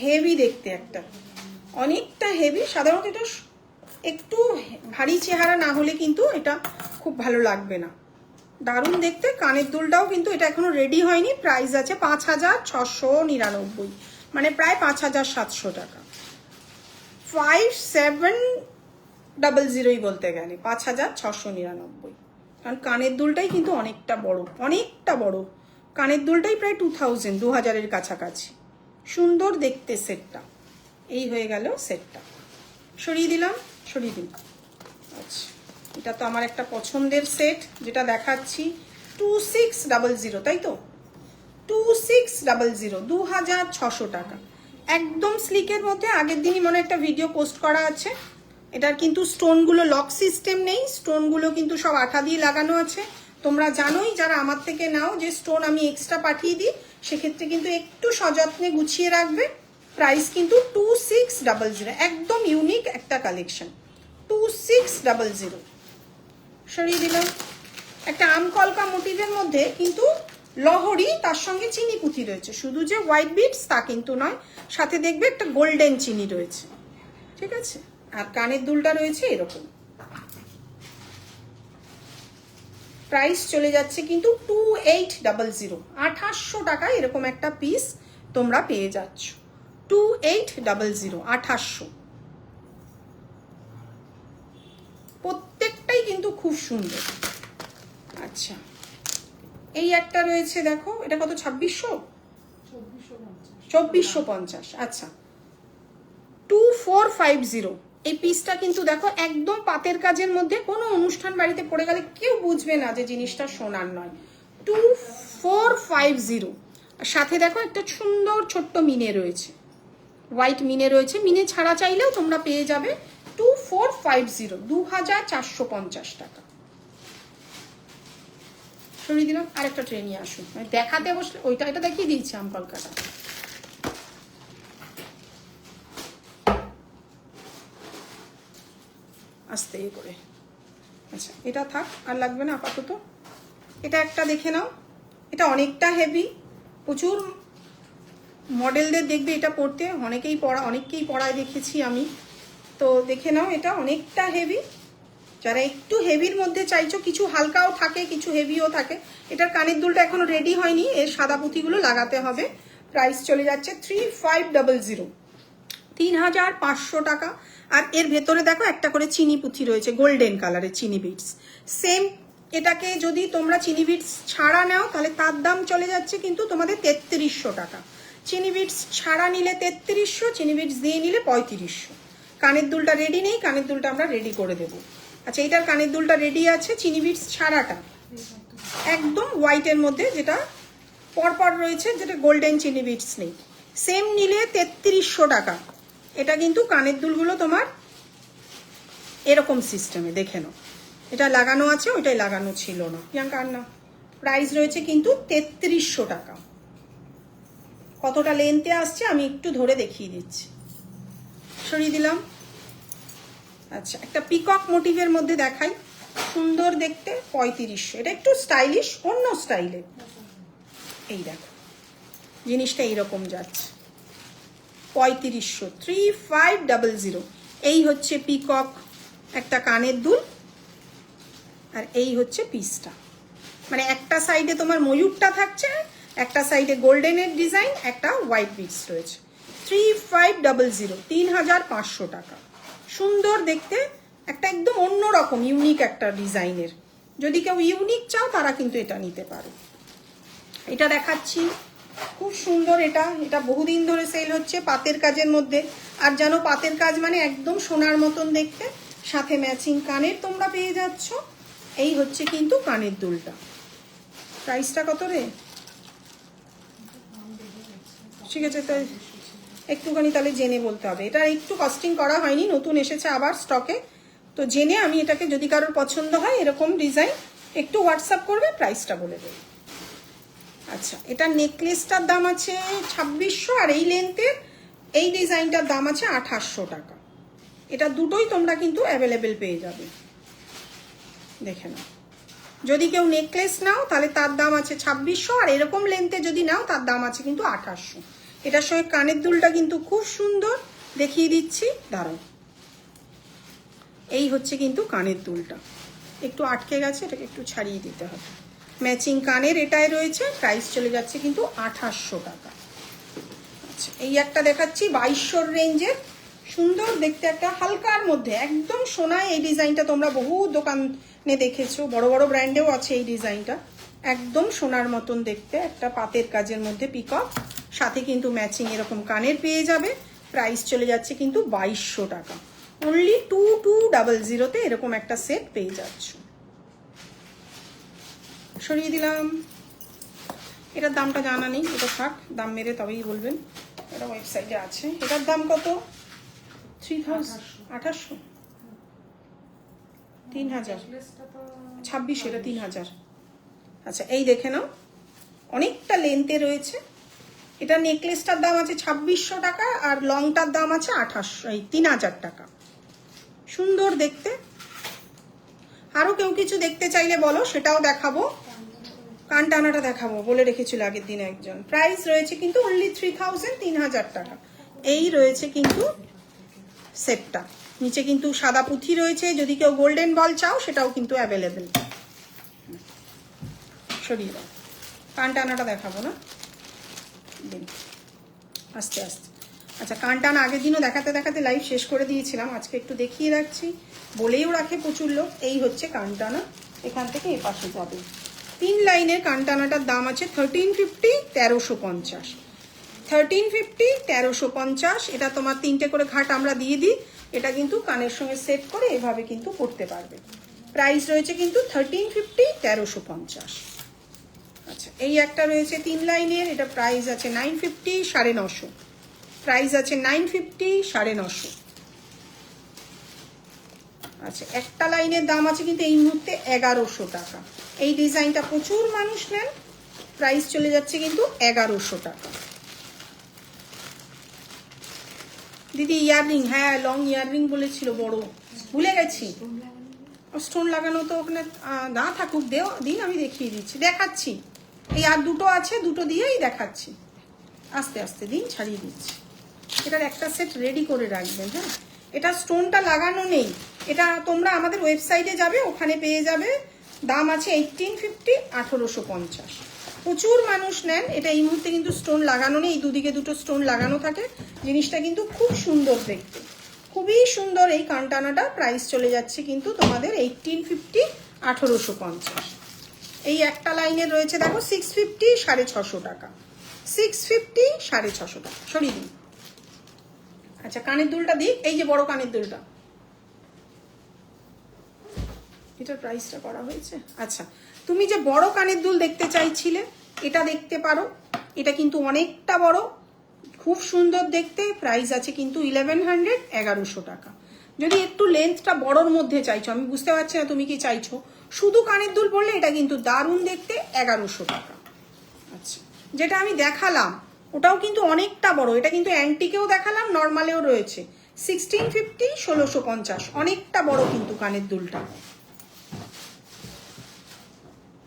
হেভি দেখতে একটা, অনেকটা হেভি। সাধারণত এটা একটু ভারী চেহারা না হলে কিন্তু এটা খুব ভালো লাগবে না। দারুণ দেখতে কানের দুলটাও কিন্তু, এটা এখনো রেডি হয়নি। প্রাইস আছে 5699, মানে প্রায় 5700 টাকা। 5700 বলতে গেলে 5699, কারণ কানের দুলটাই কিন্তু অনেকটা বড়, অনেকটা বড়। কানের দুলটাই প্রায় 2000-এর কাছাকাছি। সুন্দর দেখতে সেটটা। এই হয়ে গেল সেটটা, সরিয়ে দিলাম, সরিয়ে দিন। আচ্ছা এটা তো আমার একটা পছন্দের সেট, যেটা দেখাচ্ছি 2600, তাই তো 2600, 2600 টাকা। একদম স্লিকের মধ্যে। আগের দিনই মনে একটা ভিডিও পোস্ট করা আছে। এটার কিন্তু স্টোনগুলো লক সিস্টেম নেই, স্টোনগুলো কিন্তু সব আঠা দিয়ে লাগানো আছে। তোমরা জানোই যারা আমার থেকে নাও যে স্টোন আমি এক্সট্রা পাঠিয়ে দিই, সেক্ষেত্রে কিন্তু একটু সযত্নে গুছিয়ে রাখবে। প্রাইস কিন্তু 2600, একদম ইউনিক একটা কালেকশন। 2600 সরিয়ে দিলাম। একটা আমকলকা মোটিভের মধ্যে কিন্তু লহরি, তার সঙ্গে চিনি পুঁথি রয়েছে। শুধু যে হোয়াইট বিটস তা কিন্তু নয়, সাথে দেখবে একটা গোল্ডেন চিনি রয়েছে, ঠিক আছে। আর কানের দুলটা রয়েছে এরকম। প্রাইস চলে যাচ্ছে কিন্তু 2800, 2800 টাকায় এরকম একটা পিস তোমরা পেয়ে যাচ্ছ। 2800, 2800। প্রত্যেকটাই কিন্তু খুব সুন্দর। আচ্ছা, এই একটা রয়েছে দেখো, এটা কত? 2600, 2450। আচ্ছা, 2450। এই পিসটা কিন্তু দেখো একদম পাতের কাজের মধ্যে। কোনো অনুষ্ঠান বাড়িতে পড়ে গেলে কেউ বুঝবে না যে জিনিসটা সোনার নয়। 2450। সাথে দেখো একটা সুন্দর ছোট্ট মিনে রয়েছে, হোয়াইট মিনে রয়েছে। মিনে ছাড়া চাইলেও তোমরা পেয়ে যাবে 2450, 2450 টাকা। সরিয়ে দিলাম। আরেকটা ট্রে নিয়ে আসুন, দেখাতে বসলে ওইটা এটা দেখিয়ে দিয়েছি আমকলকাটা। আস্তে করে। আচ্ছা, এটা থাক, আর লাগবে না আপাতত। এটা একটা দেখে নাও, এটা অনেকটা হেভি। প্রচুর মডেলদের দেখবে এটা পরতে, অনেককেই পরায় দেখেছি আমি। তো দেখে নাও, এটা অনেকটা হেভি। যারা একটু হেভির মধ্যে চাইছো, কিছু হালকাও থাকে কিছু হেভিও থাকে। এটার কানের দুলটা এখনো রেডি হয়নি, এর সাদা পুঁতিগুলো লাগাতে হবে। প্রাইস চলে যাচ্ছে 3500, 3500 টাকা। আর এর ভেতরে দেখো একটা করে চিনি পুঁথি রয়েছে, গোল্ডেন কালারের চিনি বিটস। সেম এটাকে যদি তোমরা চিনি বিটস ছাড়া নাও, তাহলে তার দাম চলে যাচ্ছে কিন্তু তোমাদের 3300 টাকা। চিনি বিটস ছাড়া নিলে 3300, চিনি বিটস দিয়ে নিলে 3500। কানের দুলটা রেডি নেই, কানের দুলটা আমরা রেডি করে দেবো। আচ্ছা, এটার কানের দুলটা রেডি আছে, চিনি বিটস ছাড়াটা একদম হোয়াইটের মধ্যে, যেটা পরপর রয়েছে, যেটা গোল্ডেন চিনি বিটস নেই। সেম নিলে 3300 টাকা। এটা কিন্তু কানের দুলগুলো তোমার এরকম সিস্টেমে, দেখে নাও। এটা লাগানো আছে, ওইটাই লাগানো ছিল না। প্রিয়াঙ্কা না, প্রাইস রয়েছে কিন্তু 3300 টাকা। কতটা লেন্থে আসছে আমি একটু ধরে দেখিয়ে দিচ্ছি। সরিয়ে দিলাম। আচ্ছা, একটা পিকক মোটিভের মধ্যে দেখাই, সুন্দর দেখতে, 3500। এটা একটু স্টাইলিশ, অন্য স্টাইলে। এই দেখো, জিনিসটা এইরকম যাচ্ছে, 3500, 3500। এই হচ্ছে পিকক একটা কানের দুল, আর এই হচ্ছে পিসটা। মানে একটা সাইডে তোমার ময়ূরটা থাকছে, একটা সাইডে গোল্ডেনের ডিজাইন, একটা হোয়াইট বিটস রয়েছে। 3500, 3500 টাকা। সুন্দর দেখতে, একটা একদম অন্যরকম ইউনিক একটা ডিজাইনের। যদি কেউ ইউনিক চাও তারা কিন্তু এটা নিতে পারো। এটা দেখাচ্ছি, খুব সুন্দর। এটা বহুদিন ধরে সেল হচ্ছে, পাতের কাজের মধ্যে। আর জানো, পাতের কাজ মানে একদম সোনার মতন দেখতে। সাথে ম্যাচিং কানের তোমরা পেয়ে যাচ্ছ। এই হচ্ছে কিন্তু কানের দুলটা। প্রাইসটা কত রে? ঠিক আছে, তাই একটুখানি তাহলে জেনে বলতে হবে। এটা একটু কস্টিং করা হয়নি, নতুন এসেছে আবার স্টকে। তো জেনে আমি এটাকে, যদি কারোর পছন্দ হয় এরকম ডিজাইন, একটু হোয়াটসঅ্যাপ করবে, প্রাইসটা বলে দেবে। আচ্ছা, এটা নেকলেসটার দাম আছে 2600, আর এই লেন্থের এই ডিজাইনটার দাম আছে 2800 টাকা। এটা দুটোই তোমরা কিন্তু অ্যাভেলেবেল পেয়ে যাবে, দেখে নাও। যদি কেউ নেকলেস নাও তাহলে তার দাম আছে 2600, আর এরকম লেন্থে যদি নাও তার দাম আছে কিন্তু 2800। এটার সঙ্গে কানের দুলটা কিন্তু খুব সুন্দর, দেখিয়ে দিচ্ছি, দাঁড়াও। এই হচ্ছে কিন্তু কানের দুলটা, একটু আটকে গেছে, এটাকে একটু ছাড়িয়ে দিতে হবে। ম্যাচিং কানের এটাই রয়েছে। প্রাইস চলে যাচ্ছে কিন্তু 2800 টাকা। আচ্ছা, এই একটা দেখাচ্ছি 2200 রেঞ্জের, সুন্দর দেখতে, একটা হালকার মধ্যে একদম সোনায়। এই ডিজাইনটা তোমরা বহু দোকানে দেখেছো, বড় বড় ব্র্যান্ডেও আছে এই ডিজাইনটা। একদম সোনার মতন দেখতে, একটা পাতের কাজের মধ্যে পিকক, সাথে কিন্তু ম্যাচিং এরকম কানের পেয়ে যাবে। প্রাইস চলে যাচ্ছে কিন্তু 2200 টাকা। অনলি 2200-তে এরকম একটা সেট পেয়ে যাচ্ছ। সরিয়ে দিলাম। এটার দামটা জানা নেই, এটা থাক, দাম মেরে তবেই বলবেন। এটা ওয়েবসাইটে আছে। এটার দাম কত? 3000, 2800, 3000, 26, এটা 3000। আচ্ছা এই দেখে নাও, অনেকটা লেন্থে রয়েছে। এটা নেকলেসটার দাম আছে 2600 টাকা, আর লংটার দাম আছে 3000 টাকা। সুন্দর দেখতে। আরো কেউ কিছু দেখতে চাইলে বলো, সেটাও দেখাবো। কানটানাটা দেখাবো বলে রেখেছিল আগের দিন একজন। প্রাইস রয়েছে কিন্তু অনলি 3000, 3000 টাকা। এই রয়েছে কিন্তু সেটটা। নিচে কিন্তু সাদা পুঁথি রয়েছে, যদি কেউ গোল্ডেন বল চাও সেটাও কিন্তু অ্যাভেলেবেল। সরিয়ে দাও, কানটানাটা দেখাবো না, দিন আস্তে আস্তে। আচ্ছা কানটানা আগের দিনও দেখাতে দেখাতে লাইভ শেষ করে দিয়েছিলাম, আজকে একটু দেখিয়ে রাখছি। বলেও রাখে প্রচুর লোক। এই হচ্ছে কানটানা, এখান থেকে এ পাশে যাবে। 3 লাইনের কানটানাটার দাম আছে 1350, 1350, 1350, 1350। এটা তোমার 3টে করে ঘাট আমরা দিয়ে দিই। এটা কিন্তু কানের সঙ্গে সেট করে এভাবে কিন্তু পড়তে পারবে। প্রাইস রয়েছে কিন্তু 1350, 1350। আচ্ছা এই একটা রয়েছে 3 লাইনের, এটা প্রাইস আছে 950, 950। প্রাইস আছে 950, 950। আচ্ছা একটা লাইনের দাম আছে কিন্তু এই মুহূর্তে 1100 টাকা। এই ডিজাইনটা প্রচুর মানুষ নেন, প্রাইস চলে যাচ্ছে কিন্তু 1100 টাকা। দিদি ইয়াররিং, হ্যাঁ লং ইয়াররিং বলেছিল, বড় ভুলে গেছি। স্টোন লাগানো তো ওখানে না থাকুক, দিন আমি দেখিয়ে দিচ্ছি, দেখাচ্ছি। এই আর দুটো আছে, দুটো দিয়েই দেখাচ্ছি। আস্তে আস্তে দিন, ছাড়িয়ে দিচ্ছি। এটার একটা সেট রেডি করে রাখবেন। হ্যাঁ এটা স্টোনটা লাগানো নেই, এটা তোমরা আমাদের ওয়েবসাইটে যাবে, ওখানে পেয়ে যাবে। দাম আছে 1850, 1850। প্রচুর মানুষ নেন। এটা এই মুহূর্তে কিন্তু স্টোন লাগানো নেই, এই দুদিকে দুটো স্টোন লাগানো থাকে। জিনিসটা কিন্তু খুব সুন্দর দেখতে, খুবই সুন্দর। এই কানটানাটা প্রাইস চলে যাচ্ছে কিন্তু তোমাদের 1850, 1850। এই একটা লাইনের রয়েছে দেখো 650, 650 টাকা। 650, 650 টাকা। সরিয়ে দিন। আচ্ছা কানের দুলটা দিই, এই যে বড় কানের দুলটা, এটার প্রাইসটা করা হয়েছে। আচ্ছা তুমি যে বড় কানের দুল দেখতে চাইছিলে, এটা দেখতে পারো। এটা কিন্তু অনেকটা বড়, খুব সুন্দর দেখতে। প্রাইস আছে কিন্তু 1100, 1100 টাকা। যদি একটু লেন্থটা বড়র মধ্যে চাইছো, আমি বুঝতে পারছি না তুমি কি চাইছো, শুধু কানের দুল পরলে এটা কিন্তু দারুণ দেখতে, 1100 টাকা। আচ্ছা যেটা আমি দেখালাম ওটাও কিন্তু অনেকটা বড়, এটা কিন্তু অ্যান্টিকেও দেখালাম, নর্মালেও রয়েছে। 1650, 1650, অনেকটা বড় কিন্তু কানের দুলটা।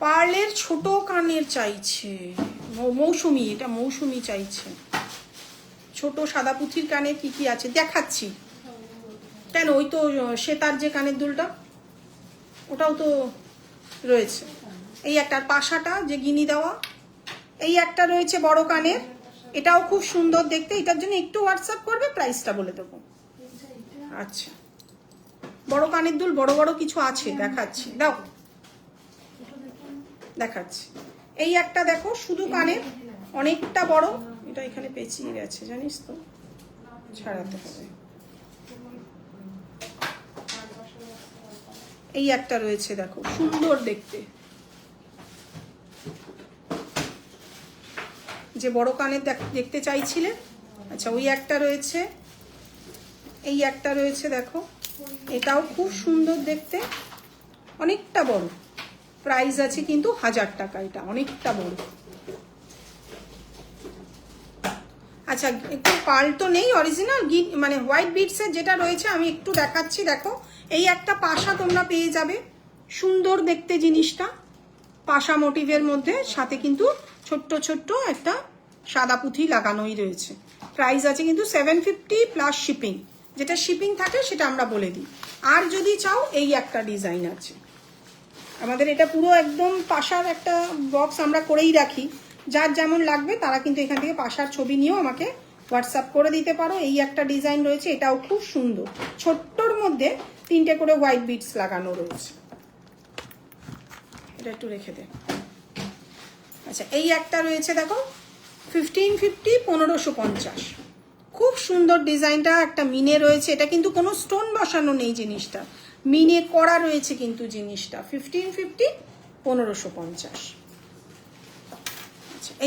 পার্লের ছোট কানের চাইছে মৌসুমি, এটা মৌসুমি চাইছে। ছোট সাদা পুঁথির কানে কি কি আছে দেখাচ্ছি। কেন, ওই তো সেতার যে কানের দুলটা, ওটাও তো রয়েছে। এই একটা পাশাটা যে গিনি দেওয়া, এই একটা রয়েছে বড় কানের, এটাও খুব সুন্দর দেখতে। এটার জন্য একটু হোয়াটসঅ্যাপ করবে, প্রাইসটা বলে দেবো। আচ্ছা বড় কানের দুল বড় বড় কিছু আছে, দেখাচ্ছি, দাও দেখাচ্ছি। এই একটা দেখো শুধু কানের, অনেকটা বড়। এটা এখানে পেঁচিয়ে গেছে জানিস তো, ছাড়াতে হবে। এই একটা রয়েছে দেখো, সুন্দর দেখতে, যে বড় কানের দেখতে চাইছিলে। আচ্ছা ওই একটা রয়েছে, এই একটা রয়েছে দেখো, এটাও খুব সুন্দর দেখতে, অনেকটা বড়। প্রাইস আছে কিন্তু 1000 টাকা, এটা অনেকটা বড়। আচ্ছা একটু পার্ল তো নেই, অরিজিনাল মানে হোয়াইট বিটসের যেটা রয়েছে আমি একটু দেখাচ্ছি। দেখো এই একটা পাশা তোমরা পেয়ে যাবে, সুন্দর দেখতে জিনিসটা, পাশা মোটিভের মধ্যে, সাথে কিন্তু ছোট্ট ছোট্ট একটা সাদা পুঁথি লাগানোই রয়েছে। প্রাইস আছে কিন্তু 750 প্লাস শিপিং, যেটা শিপিং থাকে সেটা আমরা বলে দিই। আর যদি চাও এই একটা ডিজাইন আছে আমাদের, এটা পুরো একদম পাশার একটা বক্স আমরা করেই রাখি। যার যেমন লাগবে তারা কিন্তু এখান থেকে পাশার ছবি নিয়েও আমাকে হোয়াটসঅ্যাপ করে দিতে পারো। এই একটা ডিজাইন রয়েছে, এটাও খুব সুন্দর, ছোট্টর মধ্যে 3টে করে হোয়াইট বিটস লাগানো রয়েছে। এটা একটু রেখে দে। আচ্ছা এই একটা রয়েছে দেখো 1550, 1550, খুব সুন্দর ডিজাইনটা। একটা মিনে রয়েছে, এটা কিন্তু কোনো স্টোন বসানো নেই, জিনিসটা মিনে করা রয়েছে কিন্তু জিনিসটা। 1550, 1550।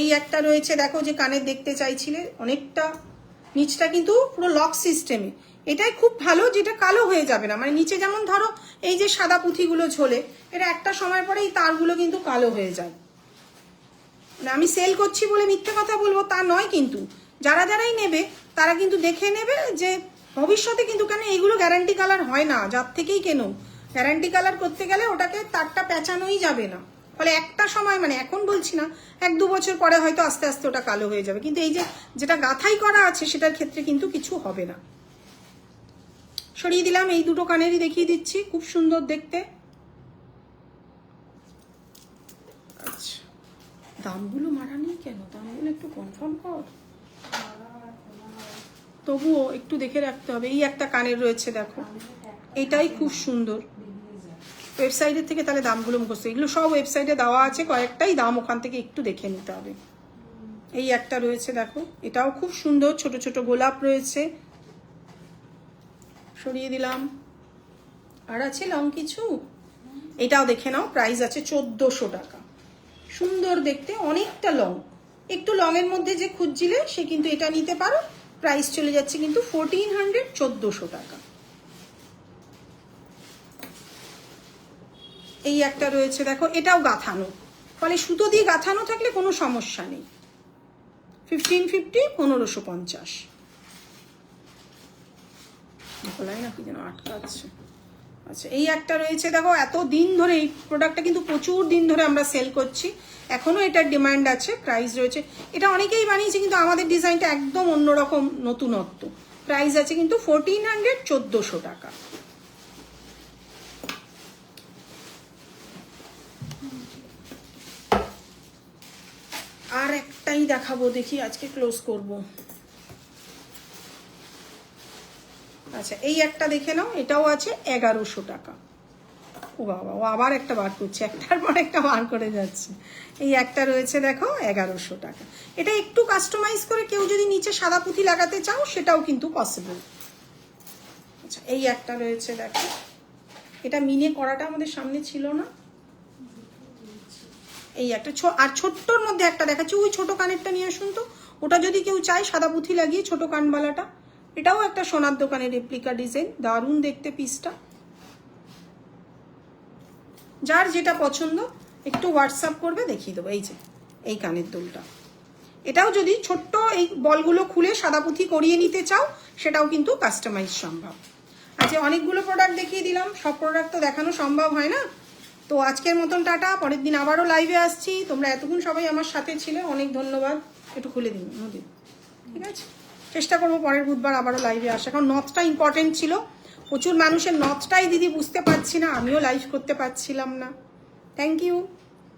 এই একটা রয়েছে দেখো, যে কানের দেখতে চাইছিলে, অনেকটা নিচটা কিন্তু পুরো লক সিস্টেমে। এটাই খুব ভালো, যেটা কালো হয়ে যাবে না। মানে নিচে যেমন ধরো এই যে সাদা পুঁথিগুলো ঝোলে, এটা একটা সময় পরে এই তারগুলো কিন্তু কালো হয়ে যায়। মানে আমি সেল করছি বলে মিথ্যে কথা বলবো তা নয়, কিন্তু যারাই নেবে তারা কিন্তু দেখে নেবে যে ভবিষ্যতে কিন্তু, কেন এইগুলো গ্যারান্টি কালার হয় না, যার থেকেই কেনো গ্যারান্টি কালার করতে গেলে ওটাকে তারটা পেঁচানোই যাবে না। ফলে একটা সময়, মানে এখন বলছি না, 1-2 বছর পরে হয়তো আস্তে আস্তে ওটা কালো হয়ে যাবে, কিন্তু এই যে যেটা গাঁথাই করা আছে সেটার ক্ষেত্রে কিন্তু কিছু হবে না। সরিয়ে দিলাম, এই দুটো কানেরই দেখিয়ে দিচ্ছি, খুব সুন্দর দেখতে। আচ্ছা, দামগুলো মারা নেই কেন? দামগুলো একটু কনফার্ম কর, তবুও একটু দেখে রাখতে হবে। এই একটা কানের রয়েছে দেখো, এটাই খুব সুন্দর। ওয়েবসাইটের থেকে তাহলে দামগুলো মুখস্থ, এগুলো সব ওয়েবসাইটে দেওয়া আছে, কয়েকটাই দাম ওখান থেকে একটু দেখে নিতে হবে। এই একটা রয়েছে দেখো, এটাও খুব সুন্দর, ছোট ছোট গোলাপ রয়েছে। সরিয়ে দিলাম। আর আছে লং কিছু, এটাও দেখে নাও, প্রাইস আছে 1400 টাকা। সুন্দর দেখতে, অনেকটা লং। একটু লং এর মধ্যে যে খুঁজছিলে সে কিন্তু এটা নিতে পারো। প্রাইস চলে যাচ্ছে কিন্তু 1400, 1400 টাকা। এই একটা রয়েছে দেখো, এটাও গাঁথানো, ফলে সুতো দিয়ে গাঁথানো থাকলে কোনো সমস্যা নেই। 1550, 1550। বলাই না কি যেন আটকাচ্ছে। আচ্ছা, এই একটা রয়েছে দেখো, এত দিন ধরে এই প্রোডাক্টটা কিন্তু প্রচুর দিন ধরে আমরা সেল করছি, এখনো এটার ডিমান্ড আছে। প্রাইস রয়েছে, এটা অনেকেই বানিয়েছে কিন্তু আমাদের ডিজাইনটা একদম অন্যরকম, নতুনত্ব। প্রাইস আছে কিন্তু 1400, 1400 টাকা। আর একটাই দেখাবো, দেখি আজকে ক্লোজ করব। আচ্ছা, এই একটা দেখে নাও, এটাও আছে 1100 টাকা। ও বাবা, ও আবার একটা বার করছে, একটার পর একটা বার করে যাচ্ছে। এই একটা রয়েছে দেখো, 1100 টাকা। এটা একটু কাস্টমাইজ করে কেউ যদি নিচে সাদা পুঁথি লাগাতে চাও সেটাও কিন্তু পসিবল। আচ্ছা, এই একটা রয়েছে দেখো, এটা মিনে করাটা আমাদের সামনে ছিল না। এই একটা আর ছোট্টর মধ্যে একটা দেখাচ্ছি, ওই ছোট কানেরটা নিয়ে আসুন তো। ওটা যদি কেউ চায় সাদা পুঁথি লাগিয়ে, ছোট কানবালাটা, এটাও একটা সোনার দোকানের রেপ্লিকা ডিজাইন, দারুণ দেখতে পিসটা। যার যেটা পছন্দ একটু হোয়াটসঅ্যাপ করবে, দেখিয়ে দেবো। এই যে এই কানের দুলটা, এটাও যদি ছোট্ট এই বলগুলো খুলে সাদা পুঁথি করিয়ে নিতে চাও সেটাও কিন্তু কাস্টমাইজ সম্ভব। আচ্ছা, অনেকগুলো প্রোডাক্ট দেখিয়ে দিলাম, সব প্রোডাক্ট তো দেখানো সম্ভব হয় না। তো আজকের মতন টাটা, পরের দিন আবারও লাইভে আসছি। তোমরা এতক্ষণ সবাই আমার সাথে ছিলে, অনেক ধন্যবাদ। একটু খুলে দিন নদী, ঠিক আছে? চেষ্টা করবো পরের বুধবার আবারও লাইভে আসা, কারণ নথটা ইম্পর্টেন্ট ছিল। প্রচুর মানুষের নথটাই দিদি বুঝতে পারছি না, আমিও লাইভ করতে পারছিলাম না। Thank you.